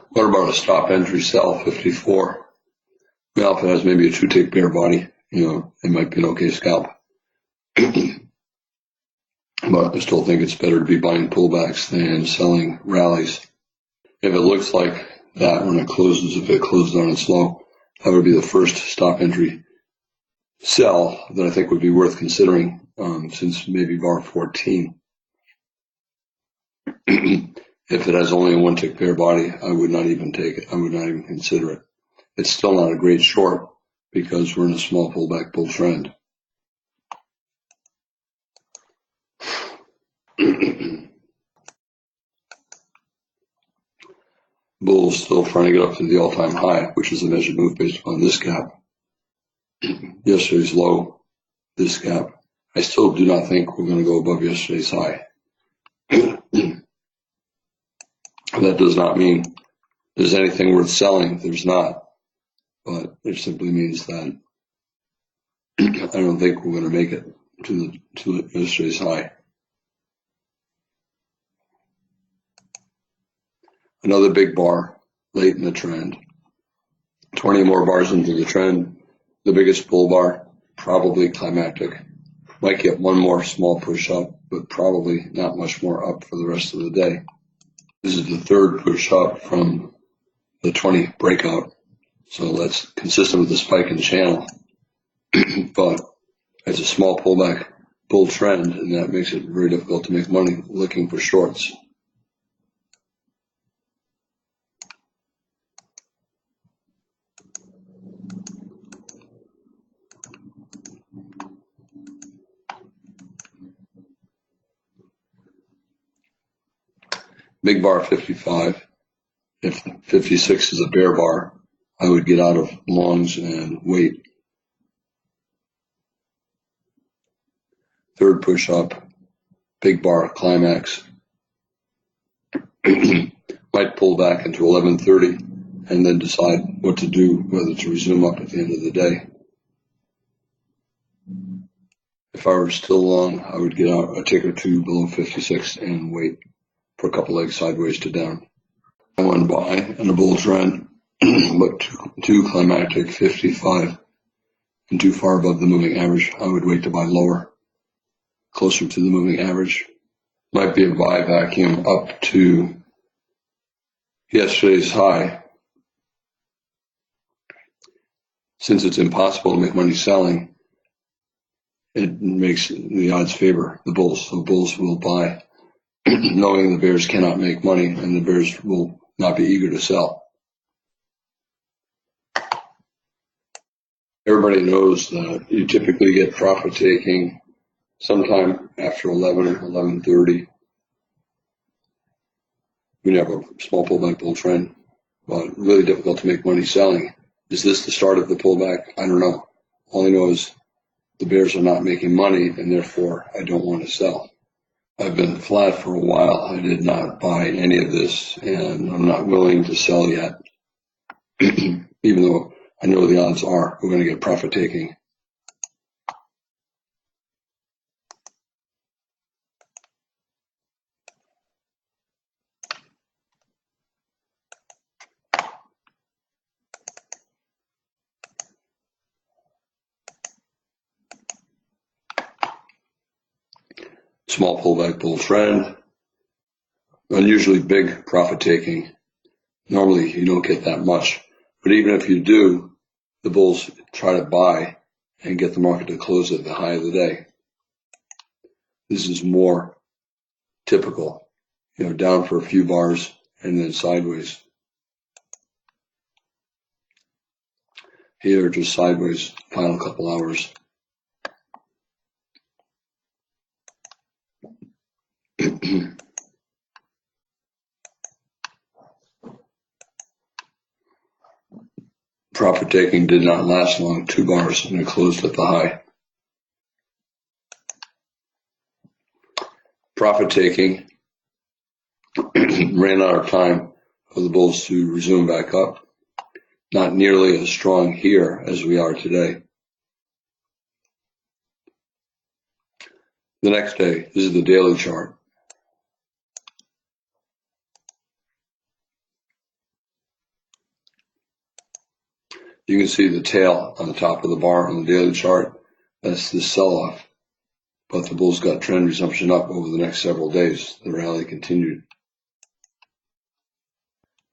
What about a stop entry sell 54? Well, if it has maybe a 2-tick bear body, it might be an okay scalp. But I still think it's better to be buying pullbacks than selling rallies. If it looks like that when it closes, if it closed on its low, that would be the first stop entry sell that I think would be worth considering, since maybe bar 14. If it has only a 1-tick bear body, I would not even take it. I would not even consider it. It's still not a great short because we're in a small pullback bull trend. Bull is still trying to get up to the all-time high, which is a measured move based upon this gap. Yesterday's low, this gap. I still do not think we're going to go above yesterday's high. That does not mean there's anything worth selling. There's not. But it simply means that I don't think we're going to make it to yesterday's high. Another big bar late in the trend. 20 more bars into the trend. The biggest bull bar, probably climactic. Might get one more small push up, but probably not much more up for the rest of the day. This is the third push up from the 20 breakout. So that's consistent with the spike in the channel. But it's a small pullback bull trend, and that makes it very difficult to make money looking for shorts. Big bar 55. If 56 is a bear bar, I would get out of longs and wait. Third push up, big bar climax. Might pull back into 1130 and then decide what to do, whether to resume up at the end of the day. If I were still long, I would get out a tick or two below 56 and wait for a couple legs sideways to down. I want to buy in a bull trend, but too climactic 55 and too far above the moving average. I would wait to buy lower, closer to the moving average. Might be a buy vacuum up to yesterday's high. Since it's impossible to make money selling, it makes the odds favor the bulls. So bulls will buy, knowing the bears cannot make money, and the bears will not be eager to sell. Everybody knows that you typically get profit taking sometime after 11 or 11:30. We have a small pullback bull trend, but really difficult to make money selling. Is this the start of the pullback? I don't know. All I know is the bears are not making money, and therefore I don't want to sell. I've been flat for a while. I did not buy any of this, and I'm not willing to sell yet, even though I know the odds are we're going to get profit taking. Small pullback bull trend, unusually big profit taking. Normally you don't get that much, but even if you do, the bulls try to buy and get the market to close at the high of the day. This is more typical, down for a few bars and then sideways. Here, just sideways, final couple hours. Profit taking did not last long, 2 bars, and it closed at the high. Profit taking ran out of time for the bulls to resume back up. Not nearly as strong here as we are today. The next day, this is the daily chart. You can see the tail on the top of the bar on the daily chart. That's the sell-off. But the bulls got trend resumption up over the next several days. The rally continued.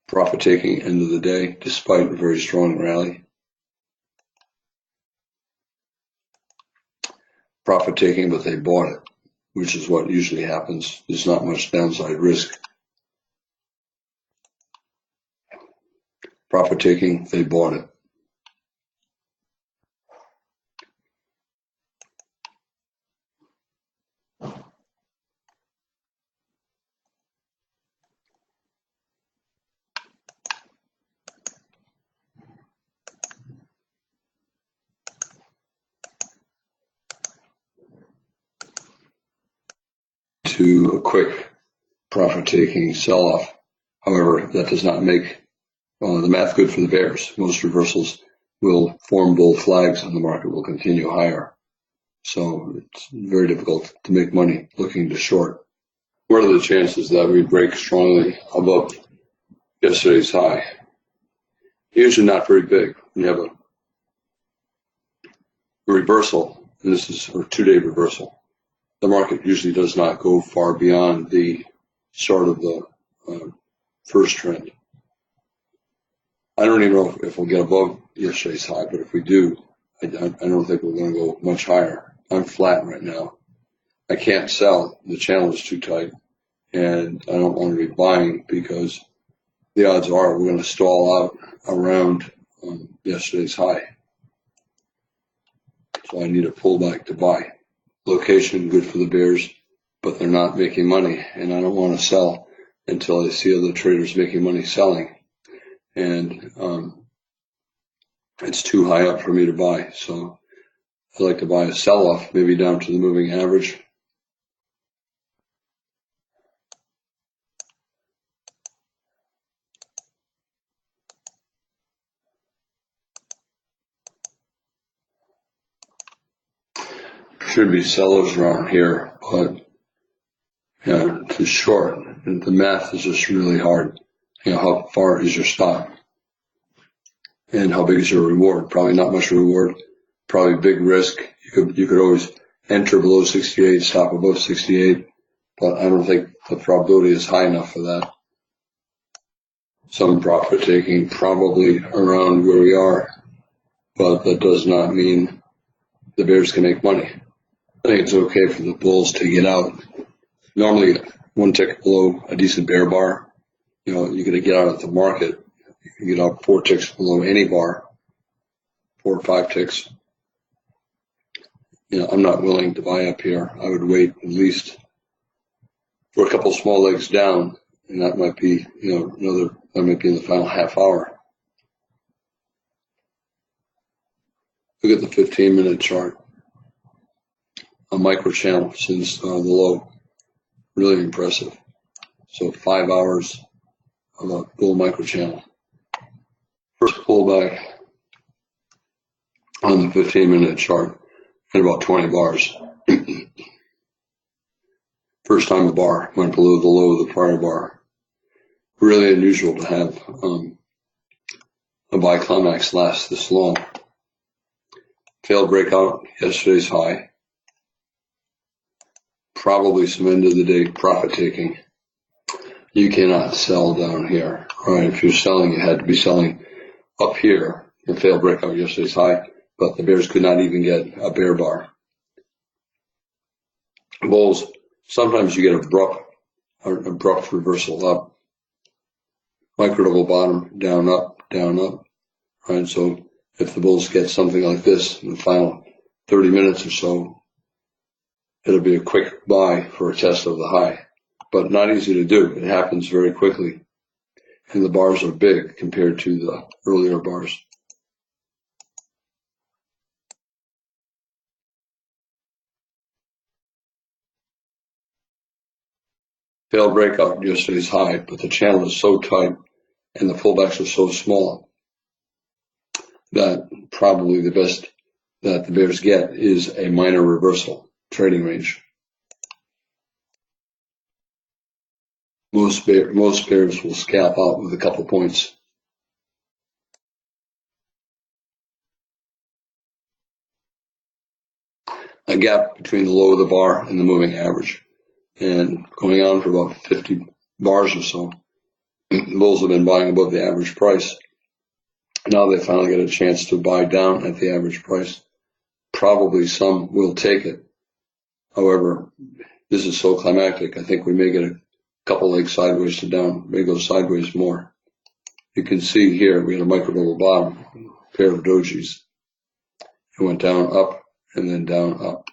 Profit taking end of the day, despite a very strong rally. Profit taking, but they bought it, which is what usually happens. There's not much downside risk. Profit taking, they bought it. To a quick profit-taking sell-off. However, that does not make the math good for the bears. Most reversals will form bull flags and the market will continue higher. So it's very difficult to make money looking to short. What are the chances that we break strongly above yesterday's high? Usually not very big. When you have a reversal, and this is a 2-day reversal, the market usually does not go far beyond the start of the first trend. I don't even know if we'll get above yesterday's high, but if we do, I don't think we're going to go much higher. I'm flat right now. I can't sell. The channel is too tight, and I don't want to be buying because the odds are we're going to stall out around yesterday's high. So I need a pullback to buy. Location good for the bears, but they're not making money, and I don't want to sell until I see other traders making money selling, and it's too high up for me to buy. So I'd like to buy a sell-off, maybe down to the moving average. Should be sellers around here, but to short, and the math is just really hard. How far is your stop? And how big is your reward? Probably not much reward, probably big risk. You could always enter below 68, stop above 68, but I don't think the probability is high enough for that. Some profit taking probably around where we are, but that does not mean the bears can make money. I think it's okay for the bulls to get out. Normally, 1 tick below a decent bear bar, you're going to get out of the market. You can get out 4 ticks below any bar, 4 or 5 ticks. I'm not willing to buy up here. I would wait at least for a couple small legs down, and that might be, that might be in the final half hour. Look at the 15-minute chart. A micro channel since the low. Really impressive. So 5 hours of a bull micro channel. First pullback on the 15-minute chart at about 20 bars. First time the bar went below the low of the prior bar. Really unusual to have a buy climax last this long. Failed breakout yesterday's high. Probably some end of the day profit taking. You cannot sell down here. Right? If you're selling, you had to be selling up here. The failed breakout yesterday's high, but the bears could not even get a bear bar. Bulls, sometimes you get abrupt reversal up. Micro double bottom, down, up, down, up. Right? So if the bulls get something like this in the final 30 minutes or so, it'll be a quick buy for a test of the high, but not easy to do. It happens very quickly, and the bars are big compared to the earlier bars. Failed breakout yesterday's high, but the channel is so tight and the pullbacks are so small that probably the best that the bears get is a minor reversal trading range. Most bears will scalp out with a couple points. A gap between the low of the bar and the moving average, and going on for about 50 bars or so. The bulls have been buying above the average price. Now they finally get a chance to buy down at the average price. Probably some will take it. However, this is so climactic, I think we may get a couple legs sideways to down, may go sideways more. You can see here we had a micro bubble bottom, pair of dojis. It went down, up, and then down, up.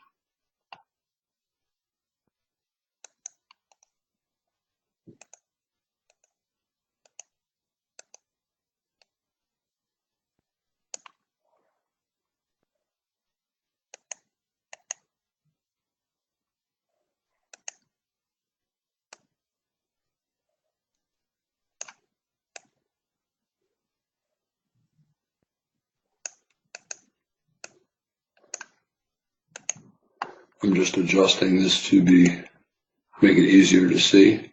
I'm just adjusting this to make it easier to see.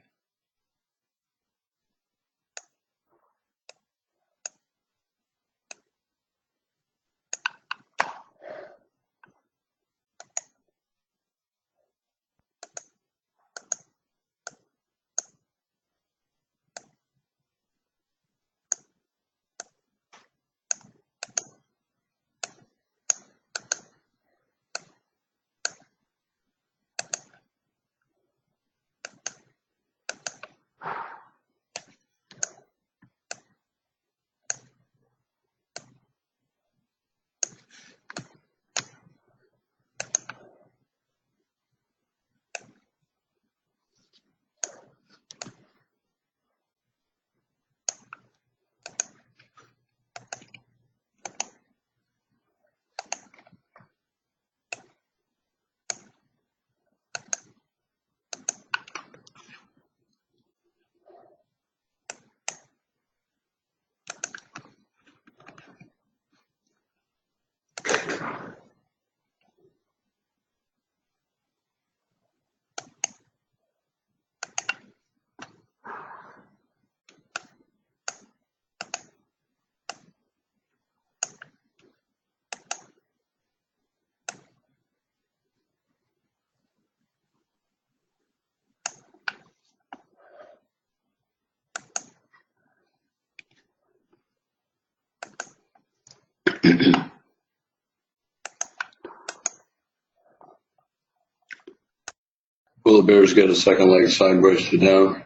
Will the bears get a second leg sideways to down?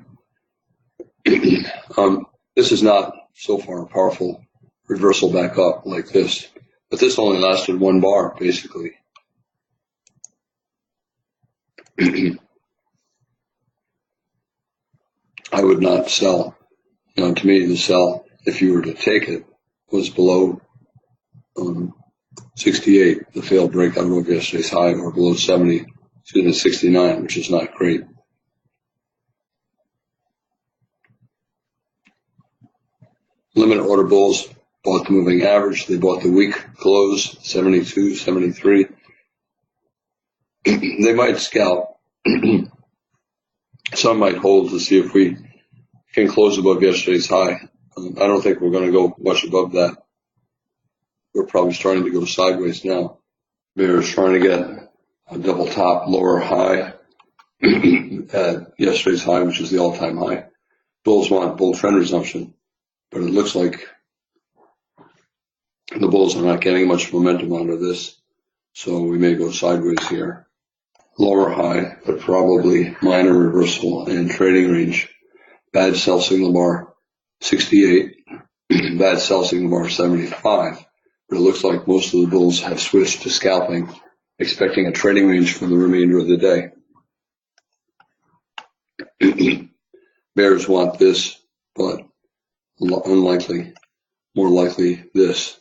This is not so far a powerful reversal back up like this, but this only lasted one bar basically. I would not sell. To me, the sell, if you were to take it, was below 68, the failed breakout of yesterday's high, or below 69, which is not great. Limit order bulls bought the moving average. They bought the week close, 72, 73. They might scalp. Some might hold to see if we can close above yesterday's high. I don't think we're going to go much above that. We're probably starting to go sideways now. Bears trying to get a double top lower high at yesterday's high, which is the all-time high. Bulls want bull trend resumption, but it looks like the bulls are not getting much momentum out of this, so we may go sideways here. Lower high, but probably minor reversal and trading range. Bad sell signal bar 68, bad sell signal bar 75. But it looks like most of the bulls have switched to scalping, expecting a trading range for the remainder of the day. Bears want this, but unlikely, more likely this.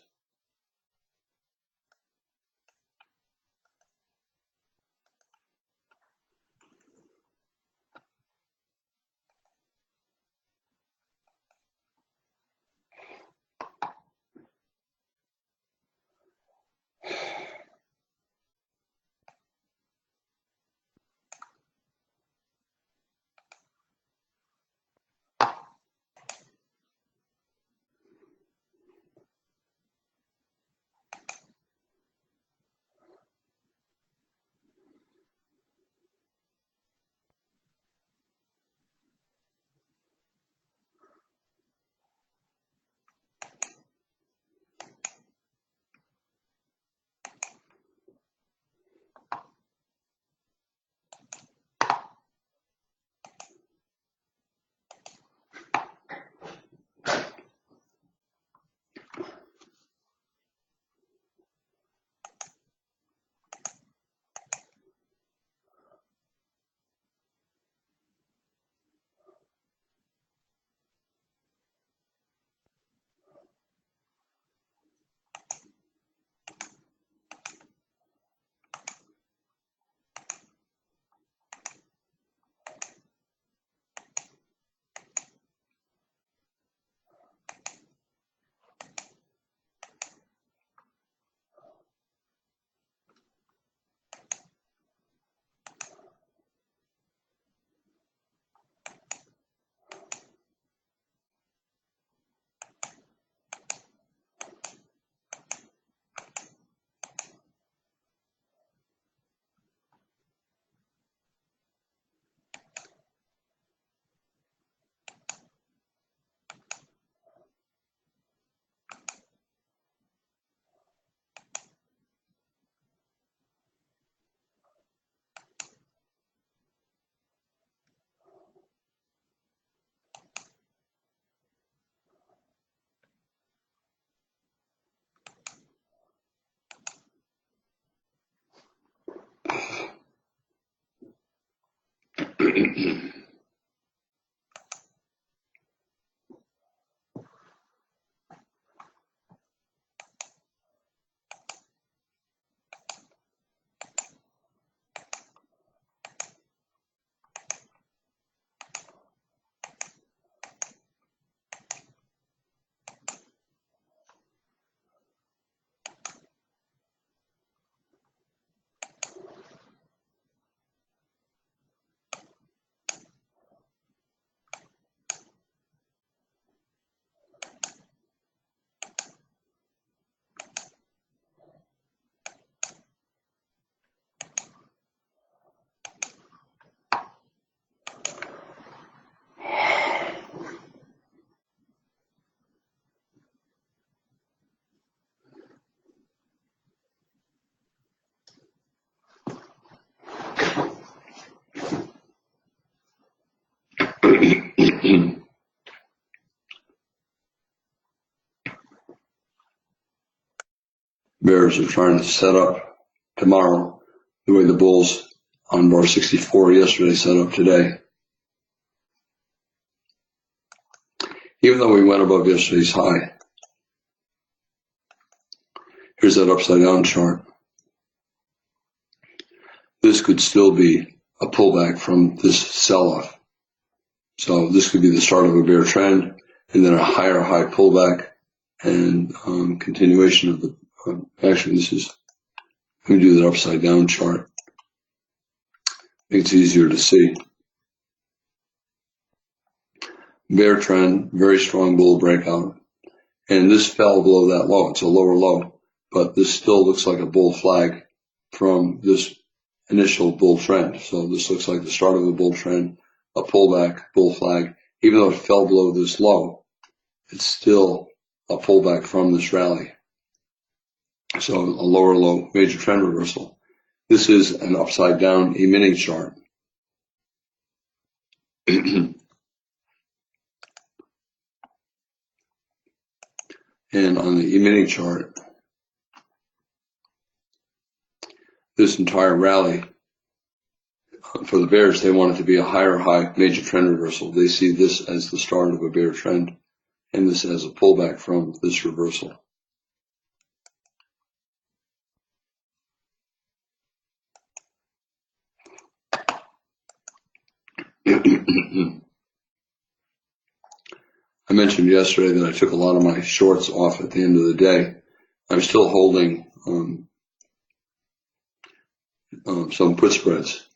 Bears are trying to set up tomorrow the way the Bulls on bar 64 yesterday set up today. Even though we went above yesterday's high, here's that upside down chart. This could still be a pullback from this sell-off. So this could be the start of a bear trend and then a higher high pullback and continuation of the, actually this is, let me do that upside down chart. It's easier to see. Bear trend, very strong bull breakout. And this fell below that low. It's a lower low, but this still looks like a bull flag from this initial bull trend. So this looks like the start of a bull trend, a pullback, bull flag. Even though it fell below this low, it's still a pullback from this rally. So a lower low, major trend reversal. This is an upside down E-mini chart. And on the E-mini chart, this entire rally for the bears, they want it to be a higher high major trend reversal. They see this as the start of a bear trend and this as a pullback from this reversal. I mentioned yesterday that I took a lot of my shorts off at the end of the day. I'm still holding some put spreads.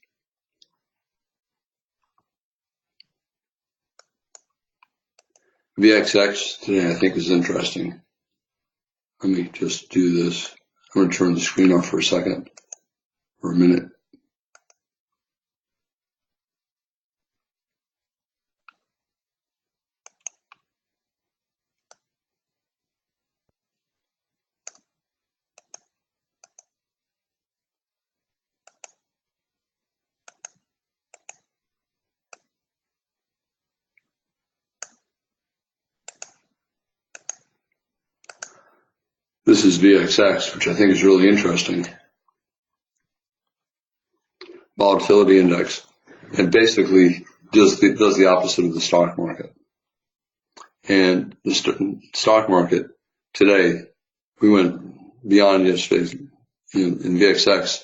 VXX today I think is interesting. Let me just do this. I'm going to turn the screen off for a second, for a minute. This is VXX, which I think is really interesting. Volatility index, and basically does the opposite of the stock market. And the stock market today, we went beyond yesterday's, and VXX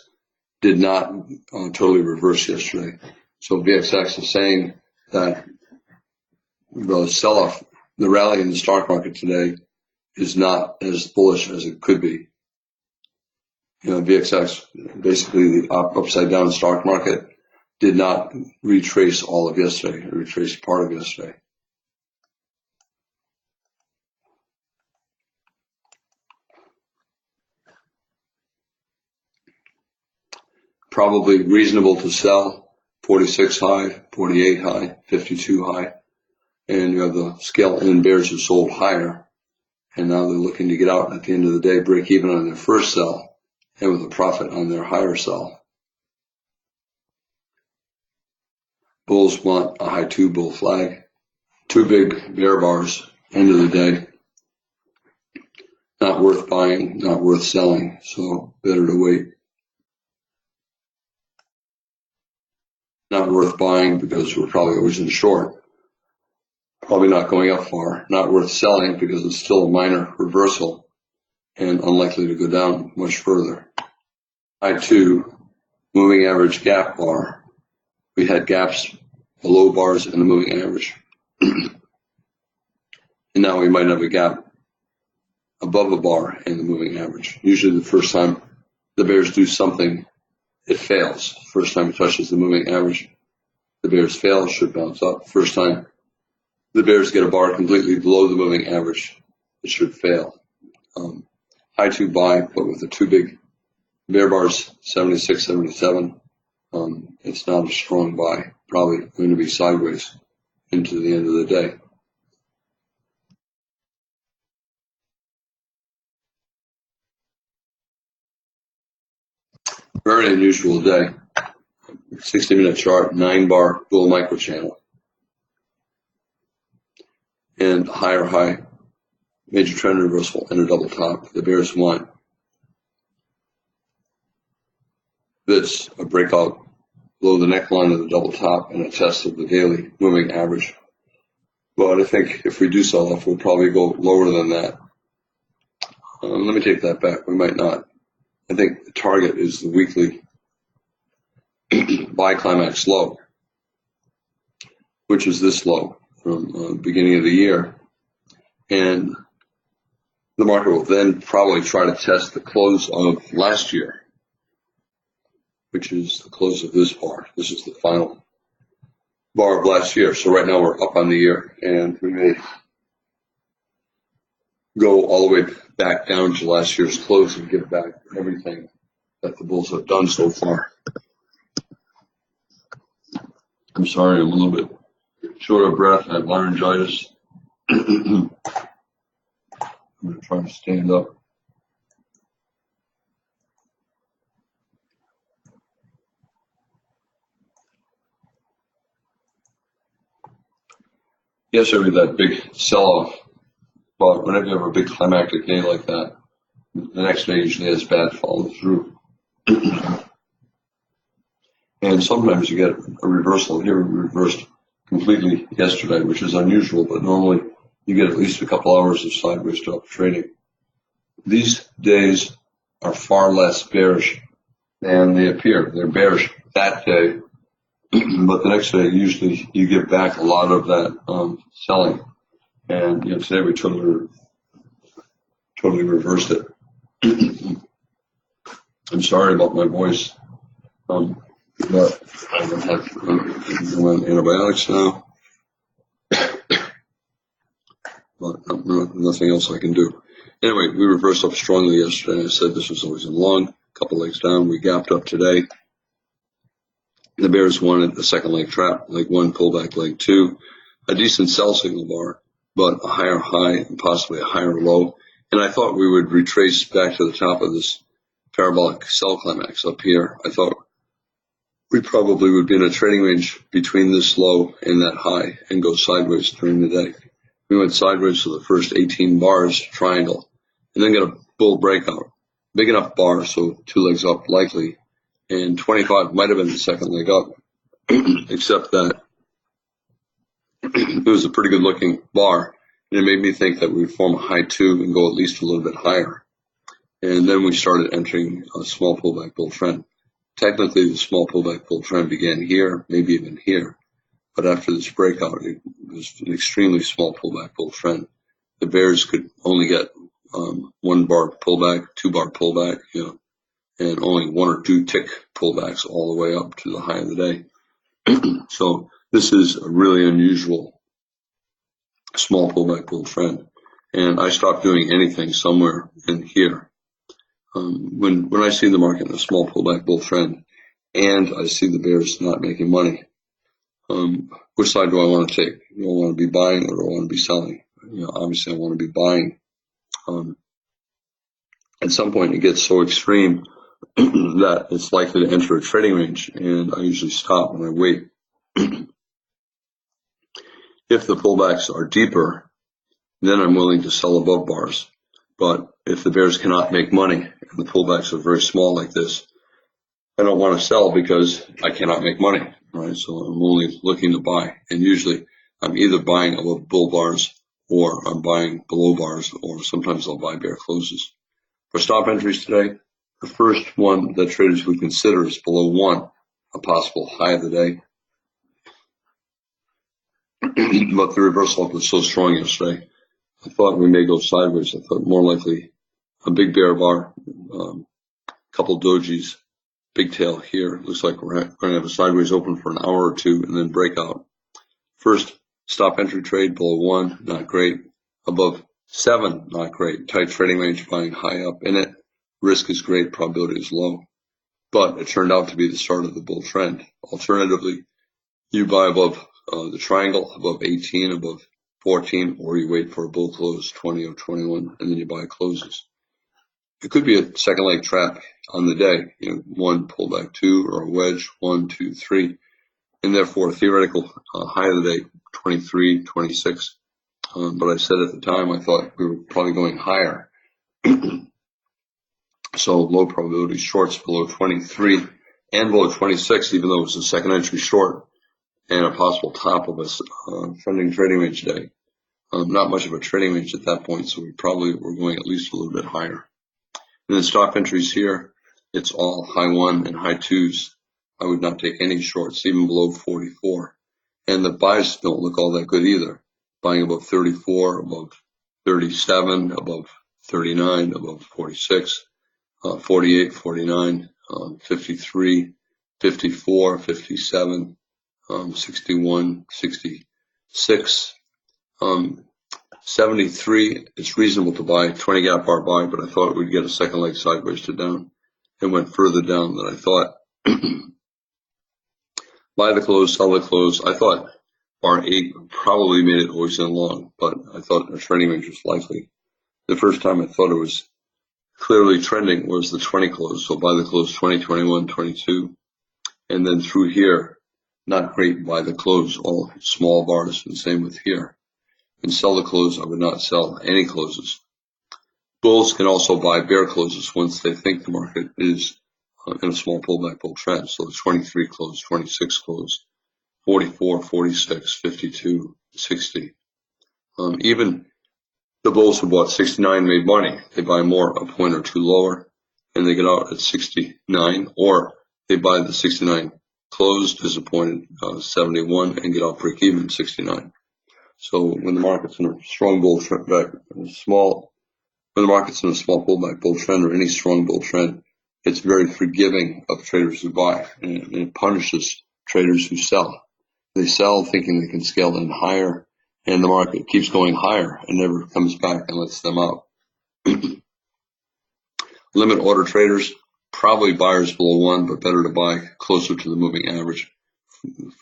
did not totally reverse yesterday. So VXX is saying that the sell-off, the rally in the stock market today is not as bullish as it could be. VXX, basically the upside down stock market, did not retrace all of yesterday, or retrace part of yesterday. Probably reasonable to sell, 46 high, 48 high, 52 high. And you have the scale in bears who sold higher. And now they're looking to get out at the end of the day, break even on their first sell, and with a profit on their higher sell. Bulls want a high 2 bull flag. 2 big bear bars, end of the day. Not worth buying, not worth selling, so better to wait. Not worth buying because we're probably always in short. Probably not going up far. Not worth selling because it's still a minor reversal and unlikely to go down much further. High 2, moving average gap bar. We had gaps below bars in the moving average. And now we might have a gap above a bar in the moving average. Usually the first time the bears do something, it fails. First time it touches the moving average, the bears fail, should bounce up. First time the bears get a bar completely below the moving average, it should fail. High 2 buy, but with the 2 big bear bars, 76, 77, it's not a strong buy. Probably going to be sideways into the end of the day. Very unusual day. 60-minute chart, 9-bar bull micro channel. And higher high, major trend reversal and a double top. The bears want this, a breakout below the neckline of the double top and a test of the daily moving average. But I think if we do sell off, we'll probably go lower than that. Let me take that back. We might not. I think the target is the weekly buy climax low, which is this low from beginning of the year. And the market will then probably try to test the close of last year, which is the close of this bar. This is the final bar of last year. So right now we're up on the year, and we may go all the way back down to last year's close and give back everything that the bulls have done so far. I'm sorry, I'm a little bit short of breath. I have laryngitis. I'm going to try to stand up. Yesterday, that big sell-off, but whenever you have a big climactic day like that, the next day usually has bad follow through. And sometimes you get a reversal. Here we reversed completely yesterday, which is unusual, but normally you get at least a couple hours of sideways to up trading. These days are far less bearish than they appear. They're bearish that day, but the next day usually you get back a lot of that selling. And today we totally reversed it. I'm sorry about my voice, but I don't have antibiotics now. But nothing else I can do. Anyway, we reversed up strongly yesterday. I said this was always in long. Couple legs down. We gapped up today. The bears wanted a second leg trap, leg 1, pullback, leg 2, a decent sell signal bar, but a higher high and possibly a higher low. And I thought we would retrace back to the top of this parabolic sell climax up here. I thought we probably would be in a trading range between this low and that high and go sideways during the day. We went sideways for the first 18 bars, triangle, and then get a bull breakout. Big enough bar, so 2 legs up likely, and 25 might have been the second leg up, except that it was a pretty good looking bar, and it made me think that we would form a high 2 and go at least a little bit higher. And then we started entering a small pullback bull trend. Technically, the small pullback bull trend began here, maybe even here. But after this breakout, it was an extremely small pullback bull trend. The bears could only get 1 bar pullback, 2 bar pullback, and only 1 or 2 tick pullbacks all the way up to the high of the day. So this is a really unusual small pullback bull trend. And I stopped doing anything somewhere in here. When I see the market in a small pullback bull trend and I see the bears not making money, which side do I want to take? Do I want to be buying or do I want to be selling? Obviously I want to be buying. At some point it gets so extreme that it's likely to enter a trading range, and I usually stop and I wait. If the pullbacks are deeper, then I'm willing to sell above bars. But if the bears cannot make money and the pullbacks are very small like this, I don't want to sell because I cannot make money, right? So I'm only looking to buy. And usually I'm either buying above bull bars or I'm buying below bars, or sometimes I'll buy bear closes. For stop entries today, the first one that traders would consider is below 1, a possible high of the day. But the reversal up was so strong yesterday, I thought we may go sideways. I thought more likely a big bear bar, couple dojis, big tail here. Looks like we're going to have a sideways open for an hour or 2 and then breakout. First stop entry trade below 1, not great. Above 7, not great. Tight trading range, buying high up in it. Risk is great, probability is low. But it turned out to be the start of the bull trend. Alternatively, you buy above the triangle, above 18, above 14, or you wait for a bull close, 20 or 21, and then you buy closes. It could be a second leg trap on the day, 1 pullback 2, or a wedge, 1, 2, 3, and therefore theoretical high of the day, 23, 26. But I said at the time I thought we were probably going higher. So low probability shorts below 23 and below 26, even though it was a second entry short and a possible top of a trending trading range day. Not much of a trading range at that point, so we probably were going at least a little bit higher. And then stop entries here, it's all high 1 and high 2s. I would not take any shorts, even below 44. And the buys don't look all that good either. Buying above 34, above 37, above 39, above 46, 48, 49, 53, 54, 57, 61, 66, 73. It's reasonable to buy 20 gap bar buy, but I thought we'd get a second leg sideways to down. It went further down than I thought. Buy the close, sell the close. I thought bar 8 probably made it always in long, but I thought a trading range was likely. The first time I thought it was clearly trending was the 20 close. So buy the close 20, 21, 22. And then through here, not great buy the close, all small bars, and same with here. And sell the close, I would not sell any closes. Bulls can also buy bear closes once they think the market is in a small pullback bull trend. So the 23 close, 26 close, 44, 46, 52, 60. Even the bulls who bought 69 made money. They buy more, a point or 2 lower, and they get out at 69, or they buy the 69 closed, disappointed 71, and get out break even 69. So when the market's in a strong bull trend, when the market's in a small pullback bull trend or any strong bull trend, it's very forgiving of traders who buy, and it punishes traders who sell. They sell thinking they can scale in higher, and the market keeps going higher and never comes back and lets them out. Limit order traders, probably buyers below 1, but better to buy closer to the moving average.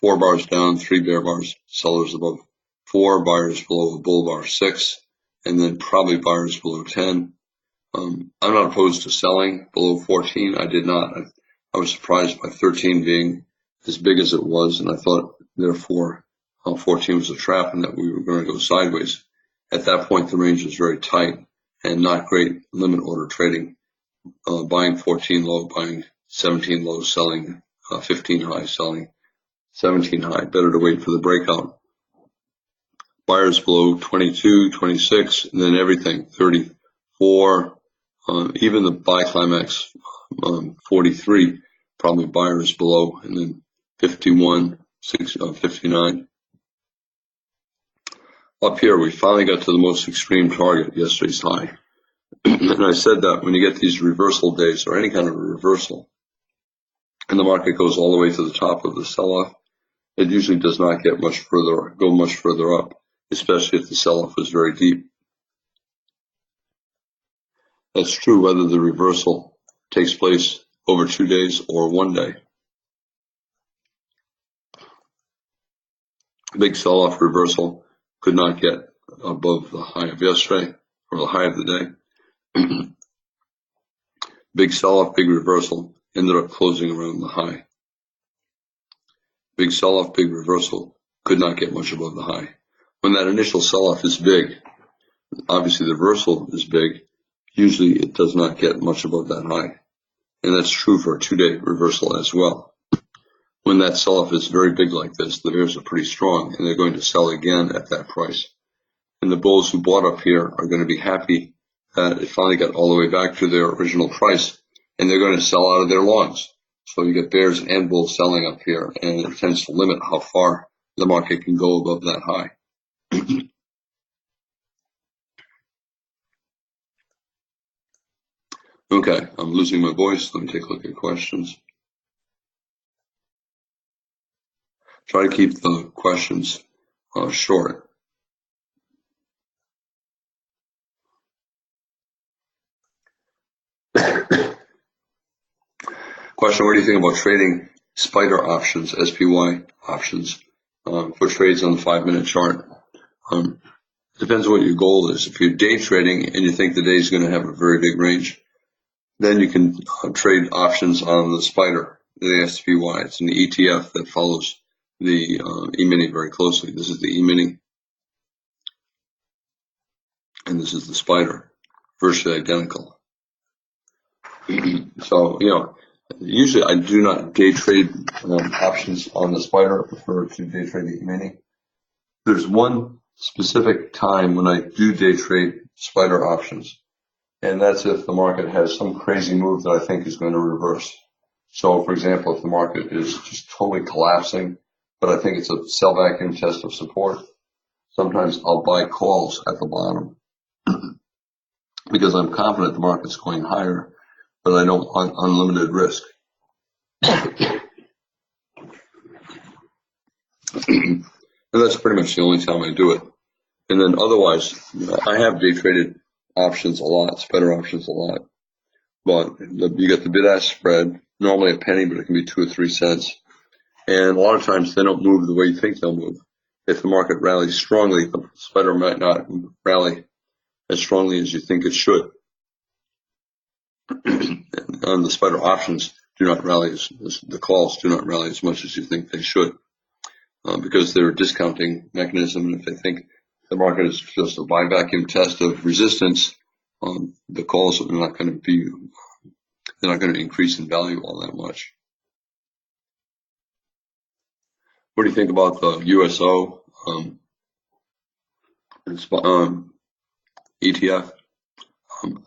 4 bars down, 3 bear bars, sellers above 4, buyers below a bull bar 6, and then probably buyers below 10. I'm not opposed to selling below 14. I did not. I was surprised by 13 being as big as it was, and I thought, therefore, 14 was a trap and that we were going to go sideways. At that point, the range was very tight, and not great limit order trading. Buying 14 low, buying 17 low, selling 15 high, selling 17 high. Better to wait for the breakout. Buyers below 22, 26, and then everything 34. Even the buy climax 43, probably buyers below, and then 51, 59. Up here, we finally got to the most extreme target, yesterday's high. And I said that when you get these reversal days or any kind of a reversal, and the market goes all the way to the top of the sell-off, it usually does not go much further up, especially if the sell-off is very deep. That's true whether the reversal takes place over 2 days or 1 day. Big sell-off reversal could not get above the high of yesterday or the high of the day. Big sell-off, big reversal ended up closing around the high. Big sell-off, big reversal could not get much above the high. When that initial sell-off is big, obviously the reversal is big, usually it does not get much above that high. And that's true for a 2-day reversal as well. When that sell-off is very big like this, the bears are pretty strong and they're going to sell again at that price. And the bulls who bought up here are going to be happy that it finally got all the way back to their original price, and they're going to sell out of their longs. So you get bears and bulls selling up here, and it tends to limit how far the market can go above that high. Okay, I'm losing my voice. Let me take a look at questions. Try to keep the questions short. Question, what do you think about trading spider options, SPY options, for trades on the 5-minute chart? Depends on what your goal is. If you're day trading and you think the day is going to have a very big range, then you can trade options on the spider, the SPY. It's an ETF that follows the E-mini very closely. This is the E-mini, and this is the spider, virtually identical. So, usually I do not day trade options on the spider. I prefer to day trade the E-mini. There's one specific time when I do day trade spider options, and that's if the market has some crazy move that I think is going to reverse. So, for example, if the market is just totally collapsing, but I think it's a sell vacuum test of support, sometimes I'll buy calls at the bottom because I'm confident the market's going higher, but I know unlimited risk. And that's pretty much the only time I do it. And then otherwise, I have day traded options a lot, spider options a lot. But you get the bid-ask spread, normally a penny, but it can be 2 or 3 cents. And a lot of times they don't move the way you think they'll move. If the market rallies strongly, the spider might not rally as strongly as you think it should. And the spider options do not rally the calls do not rally as much as you think they should, because they're a discounting mechanism. And if they think the market is just a buy vacuum test of resistance, the calls are not going to increase in value all that much. What do you think about the USO ETF?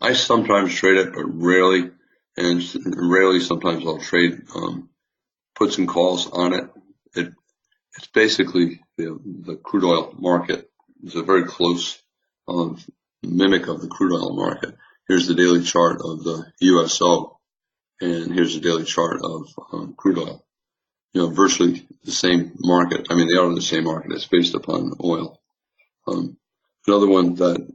I sometimes trade it, but rarely, and rarely sometimes I'll trade puts and calls on it. It's basically the crude oil market. It's a very close mimic of the crude oil market. Here's the daily chart of the USO, and here's the daily chart of crude oil. Virtually the same market. I mean, they are the same market. It's based upon oil. Another one that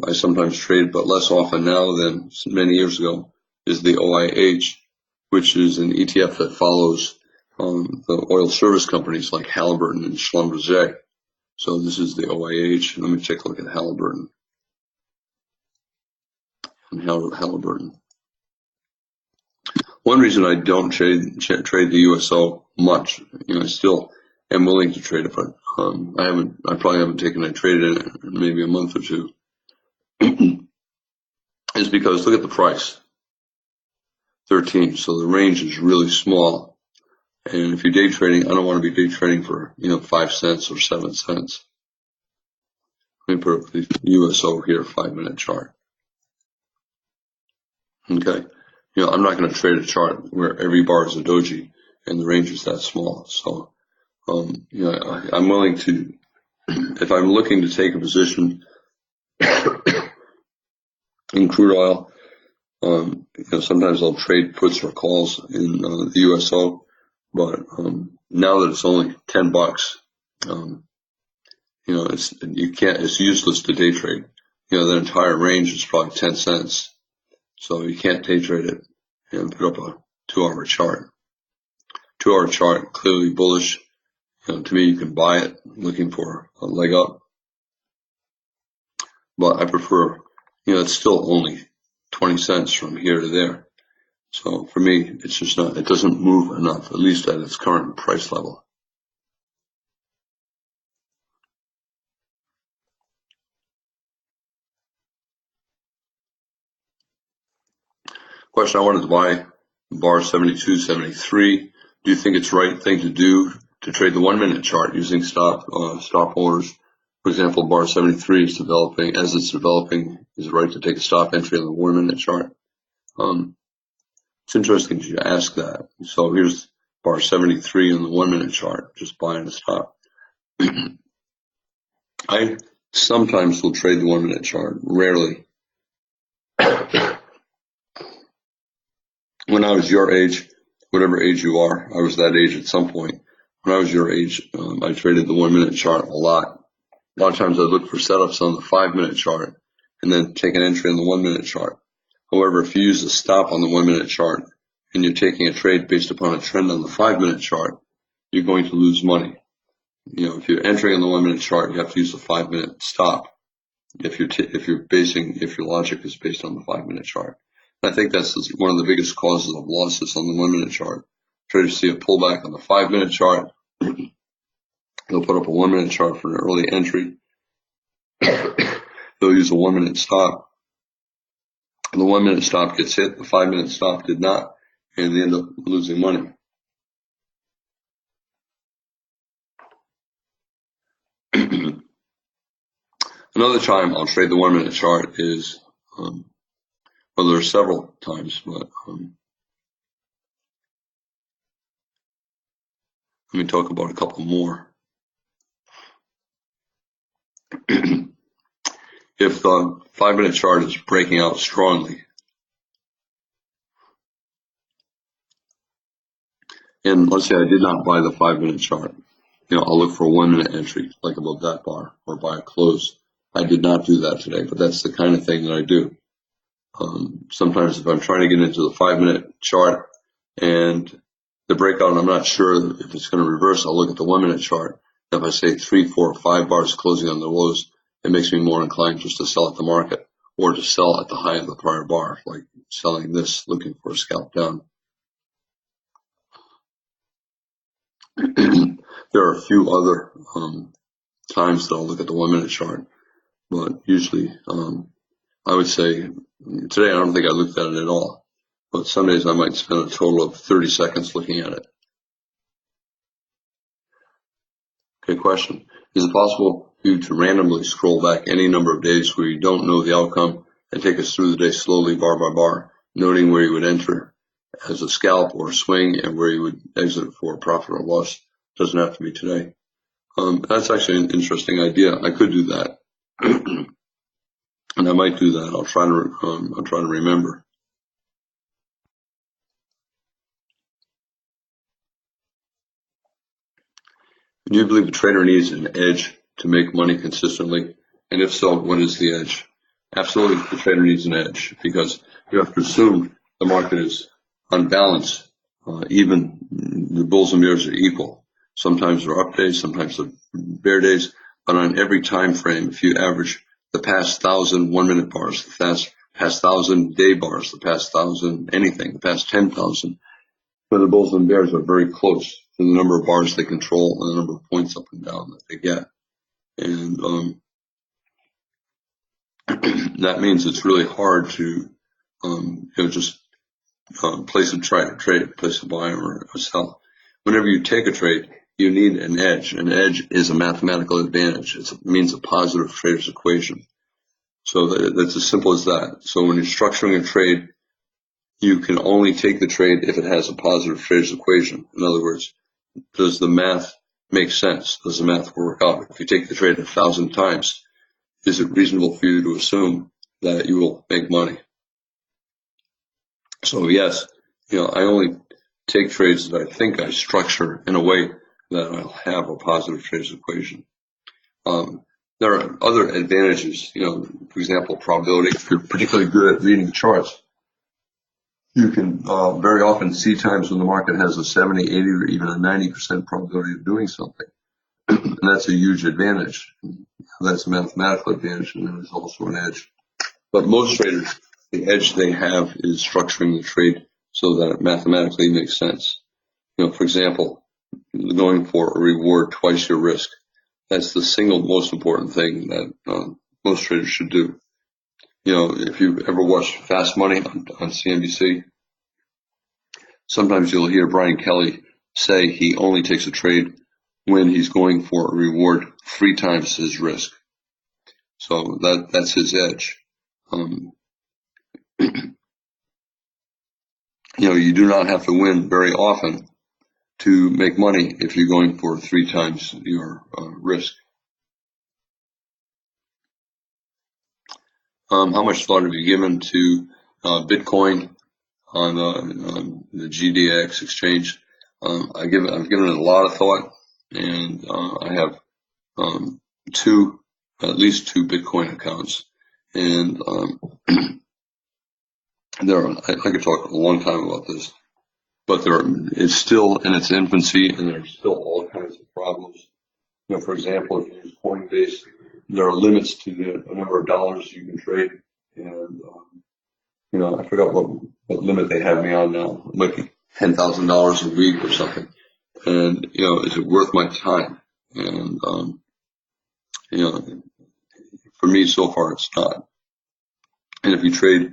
I sometimes trade, but less often now than many years ago, is the OIH, which is an ETF that follows the oil service companies like Halliburton and Schlumberger. So this is the OIH. Let me take a look at Halliburton. Halliburton. One reason I don't trade the USO much, I still am willing to trade it, but I probably haven't taken a trade in it in maybe a month or two. is because look at the price, 13. So the range is really small. And if you're day trading, I don't want to be day trading for 5 cents or 7 cents. Let me put up the USO here, 5-minute chart. Okay, I'm not going to trade a chart where every bar is a doji and the range is that small. So, I'm willing to, if I'm looking to take a position in crude oil, sometimes I'll trade puts or calls in the USO, but now that it's only $10, it's useless to day trade. The entire range is probably 10 cents. So you can't day trade it and put up a 2-hour chart. 2-hour chart, clearly bullish. To me, you can buy it looking for a leg up. But I prefer, it's still only 20 cents from here to there. So for me, it's just not, it doesn't move enough, at least at its current price level. Question, I wanted to buy bar 72, 73. Do you think it's the right thing to do to trade the 1-minute chart using stop orders? For example, bar 73 is developing. As it's developing, is it right to take a stop entry on the 1-minute chart? It's interesting you ask that. So here's bar 73 on the 1-minute chart, just buying a stop. I sometimes will trade the 1-minute chart, rarely. When I was your age, whatever age you are, I was that age at some point. When I was your age, I traded the 1-minute chart a lot. A lot of times I'd look for setups on the 5-minute chart and then take an entry on the 1-minute chart. However, if you use a stop on the 1-minute chart and you're taking a trade based upon a trend on the 5-minute chart, you're going to lose money. If you're entering on the 1-minute chart, you have to use the 5-minute stop. If your logic is based on the 5-minute chart. I think that's one of the biggest causes of losses on the 1-minute chart. Traders see a pullback on the 5-minute chart. They'll put up a 1-minute chart for an early entry. They'll use a 1-minute stop. The 1-minute stop gets hit, the 5-minute stop did not, and they end up losing money. Another time I'll trade the 1-minute chart is, well, there are several times, but let me talk about a couple more. If the 5-minute chart is breaking out strongly, and let's say I did not buy the 5-minute chart, I'll look for a 1-minute entry, like above that bar, or buy a close. I did not do that today, but that's the kind of thing that I do. Sometimes if I'm trying to get into the 5-minute chart and the breakout, and I'm not sure if it's going to reverse, I'll look at the 1-minute chart. If I say 3, 4, 5 bars closing on the lows, it makes me more inclined just to sell at the market or to sell at the high of the prior bar, like selling this, looking for a scalp down. There are a few other times that I'll look at the 1-minute chart, but usually I would say today I don't think I looked at it at all, but some days I might spend a total of 30 seconds looking at it. Okay, question. Is it possible for you to randomly scroll back any number of days where you don't know the outcome and take us through the day slowly, bar by bar, noting where you would enter as a scalp or a swing and where you would exit for a profit or loss? Doesn't have to be today. That's actually an interesting idea. I could do that. And I might do that. I'll try to remember. Do you believe a trader needs an edge to make money consistently? And if so, what is the edge? Absolutely, the trader needs an edge because you have to assume the market is on balance. Even the bulls and bears are equal. Sometimes they're up days, sometimes they're bear days, but on every time frame, if you average the past 1,000 1-minute bars, the past 1,000 day bars, the past 1,000 anything, the past 10,000, but the bulls and bears are very close to the number of bars they control and the number of points up and down that they get. And that means it's really hard to just place a trade, place a buy or a sell. Whenever you take a trade, you need an edge. An edge is a mathematical advantage. It means a positive trader's equation. So that's as simple as that. So when you're structuring a trade, you can only take the trade if it has a positive trader's equation. In other words, does the math make sense? Does the math work out? If you take the trade 1,000 times, is it reasonable for you to assume that you will make money? So yes, I only take trades that I think I structure in a way that I'll have a positive trader's equation. There are other advantages, for example, probability. If you're particularly good at reading charts, you can very often see times when the market has a 70, 80, or even a 90% probability of doing something. And that's a huge advantage. That's a mathematical advantage, and there's also an edge. But most traders, the edge they have is structuring the trade so that it mathematically makes sense. For example, going for a reward twice your risk. That's the single most important thing that most traders should do. If you've ever watched Fast Money on CNBC, sometimes you'll hear Brian Kelly say he only takes a trade when he's going for a reward 3 times his risk. So that's his edge. You do not have to win very often to make money if you're going for 3 times your risk. How much thought have you given to Bitcoin on the GDX exchange? I've given it a lot of thought, and I have at least two Bitcoin accounts, and I could talk a long time about this, but it's still in its infancy, and there's still all kinds of problems. For example, if you use Coinbase, there are limits to the number of dollars you can trade, and I forgot what limit they have me on now. It might be $10,000 a week or something. And is it worth my time? And for me, so far, it's not. And if you trade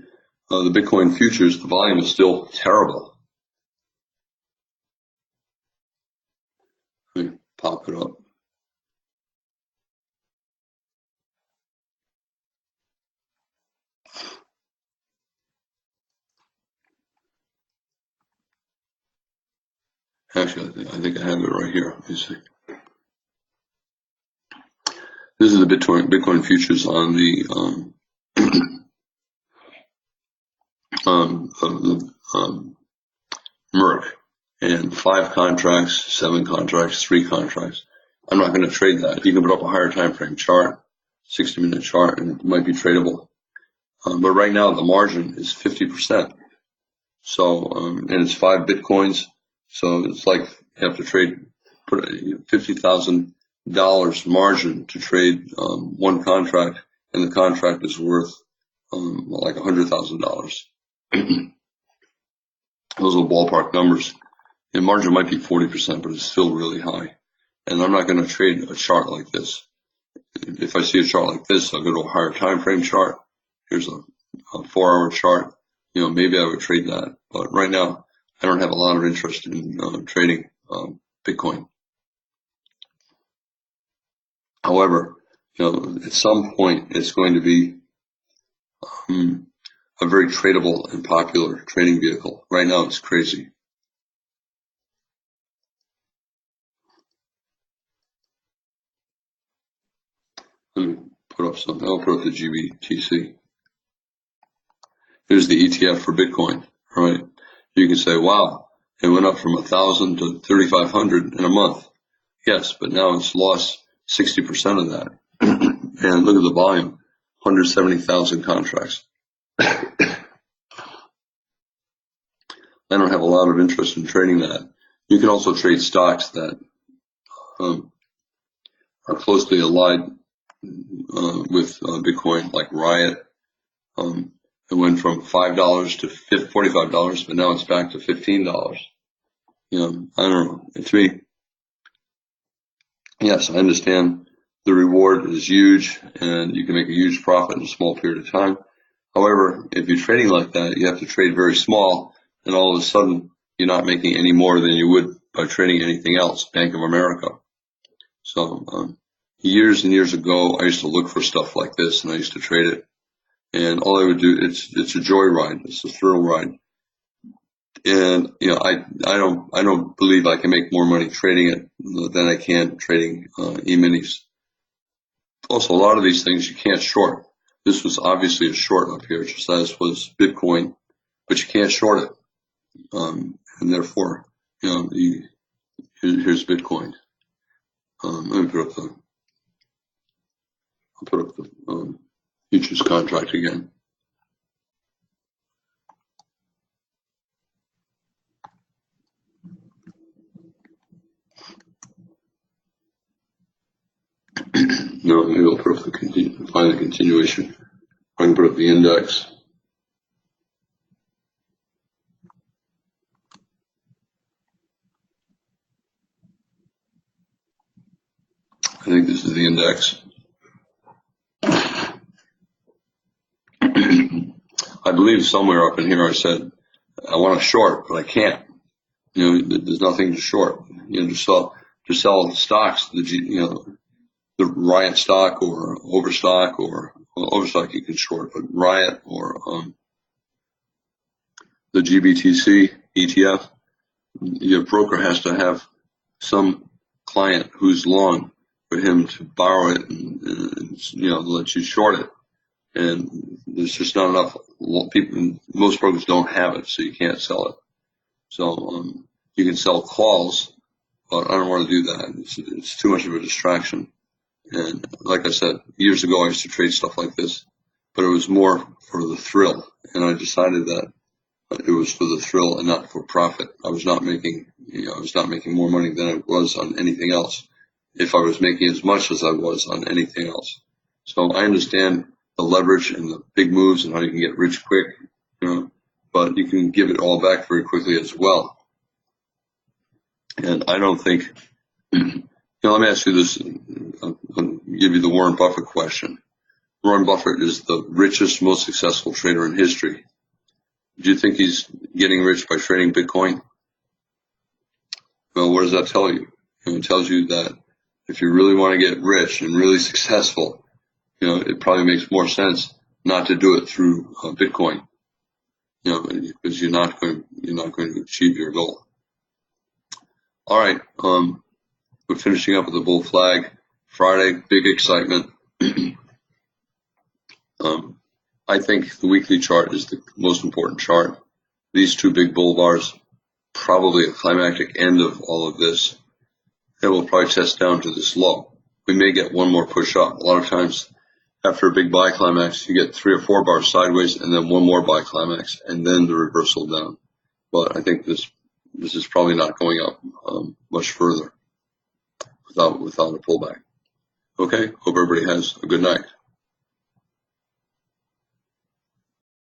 the Bitcoin futures, the volume is still terrible. Let me pop it up. Actually, I think I have it right here. Let me see. This is the Bitcoin futures on the Merck, and 5 contracts, 7 contracts, 3 contracts. I'm not going to trade that. You can put up a higher time frame chart, 60-minute chart, and it might be tradable. But right now the margin is 50%. So, and it's 5 Bitcoins. So it's like you have to put $50,000 margin to trade one contract, and the contract is worth like $100,000. Those are ballpark numbers. The margin might be 40%, but it's still really high. And I'm not going to trade a chart like this. If I see a chart like this, I'll go to a higher time frame chart. Here's a 4-hour chart. Maybe I would trade that. But right now, I don't have a lot of interest in trading Bitcoin. However, at some point, it's going to be a very tradable and popular trading vehicle. Right now, it's crazy. Let me put up something. I'll put up the GBTC. Here's the ETF for Bitcoin, right? You can say, wow, it went up from 1,000 to 3,500 in a month. Yes, but now it's lost 60% of that. And look at the volume, 170,000 contracts. I don't have a lot of interest in trading that. You can also trade stocks that are closely allied with Bitcoin, like Riot. It went from $5 to $45, but now it's back to $15. I don't know. To me, yes, I understand the reward is huge and you can make a huge profit in a small period of time. However, if you're trading like that, you have to trade very small, and all of a sudden you're not making any more than you would by trading anything else, Bank of America. So years and years ago, I used to look for stuff like this, and I used to trade it. And all I would do, it's a joy ride, it's a thrill ride. And I don't believe I can make more money trading it than I can trading E-minis. Also, a lot of these things you can't short. This was obviously a short up here, just as was Bitcoin, but you can't short it. And therefore, here's Bitcoin. Let me put up the futures contract again. No, maybe I'll put up find the continuation. I can put up the index. I think this is the index. I believe somewhere up in here I said I want to short, but I can't. There's nothing to short. To sell stocks, the Riot stock or Overstock, or Overstock you can short, but Riot or the GBTC ETF, your broker has to have some client who's long for him to borrow it and let you short it. And there's just not enough people. Most brokers don't have it, so you can't sell it. So you can sell calls, but I don't want to do that. It's too much of a distraction. And like I said, years ago I used to trade stuff like this, but it was more for the thrill. And I decided that it was for the thrill and not for profit. I was not making more money than I was on anything else, if I was making as much as I was on anything else. So I understand the leverage and the big moves and how you can get rich quick, but you can give it all back very quickly as well. And I don't think, let me ask you this, I'll give you the Warren Buffett question. Warren Buffett is the richest, most successful trader in history. Do you think he's getting rich by trading Bitcoin? Well, what does that tell you? It tells you that if you really want to get rich and really successful, it probably makes more sense not to do it through Bitcoin, because you're not going to achieve your goal. All right, we're finishing up with the bull flag. Friday, big excitement. I think the weekly chart is the most important chart. These two big bull bars, probably a climactic end of all of this. It will probably test down to this low. We may get one more push up. A lot of times, after a big buy climax, you get 3 or 4 bars sideways and then one more buy climax and then the reversal down. But I think this is probably not going up much further without a pullback. Okay, hope everybody has a good night.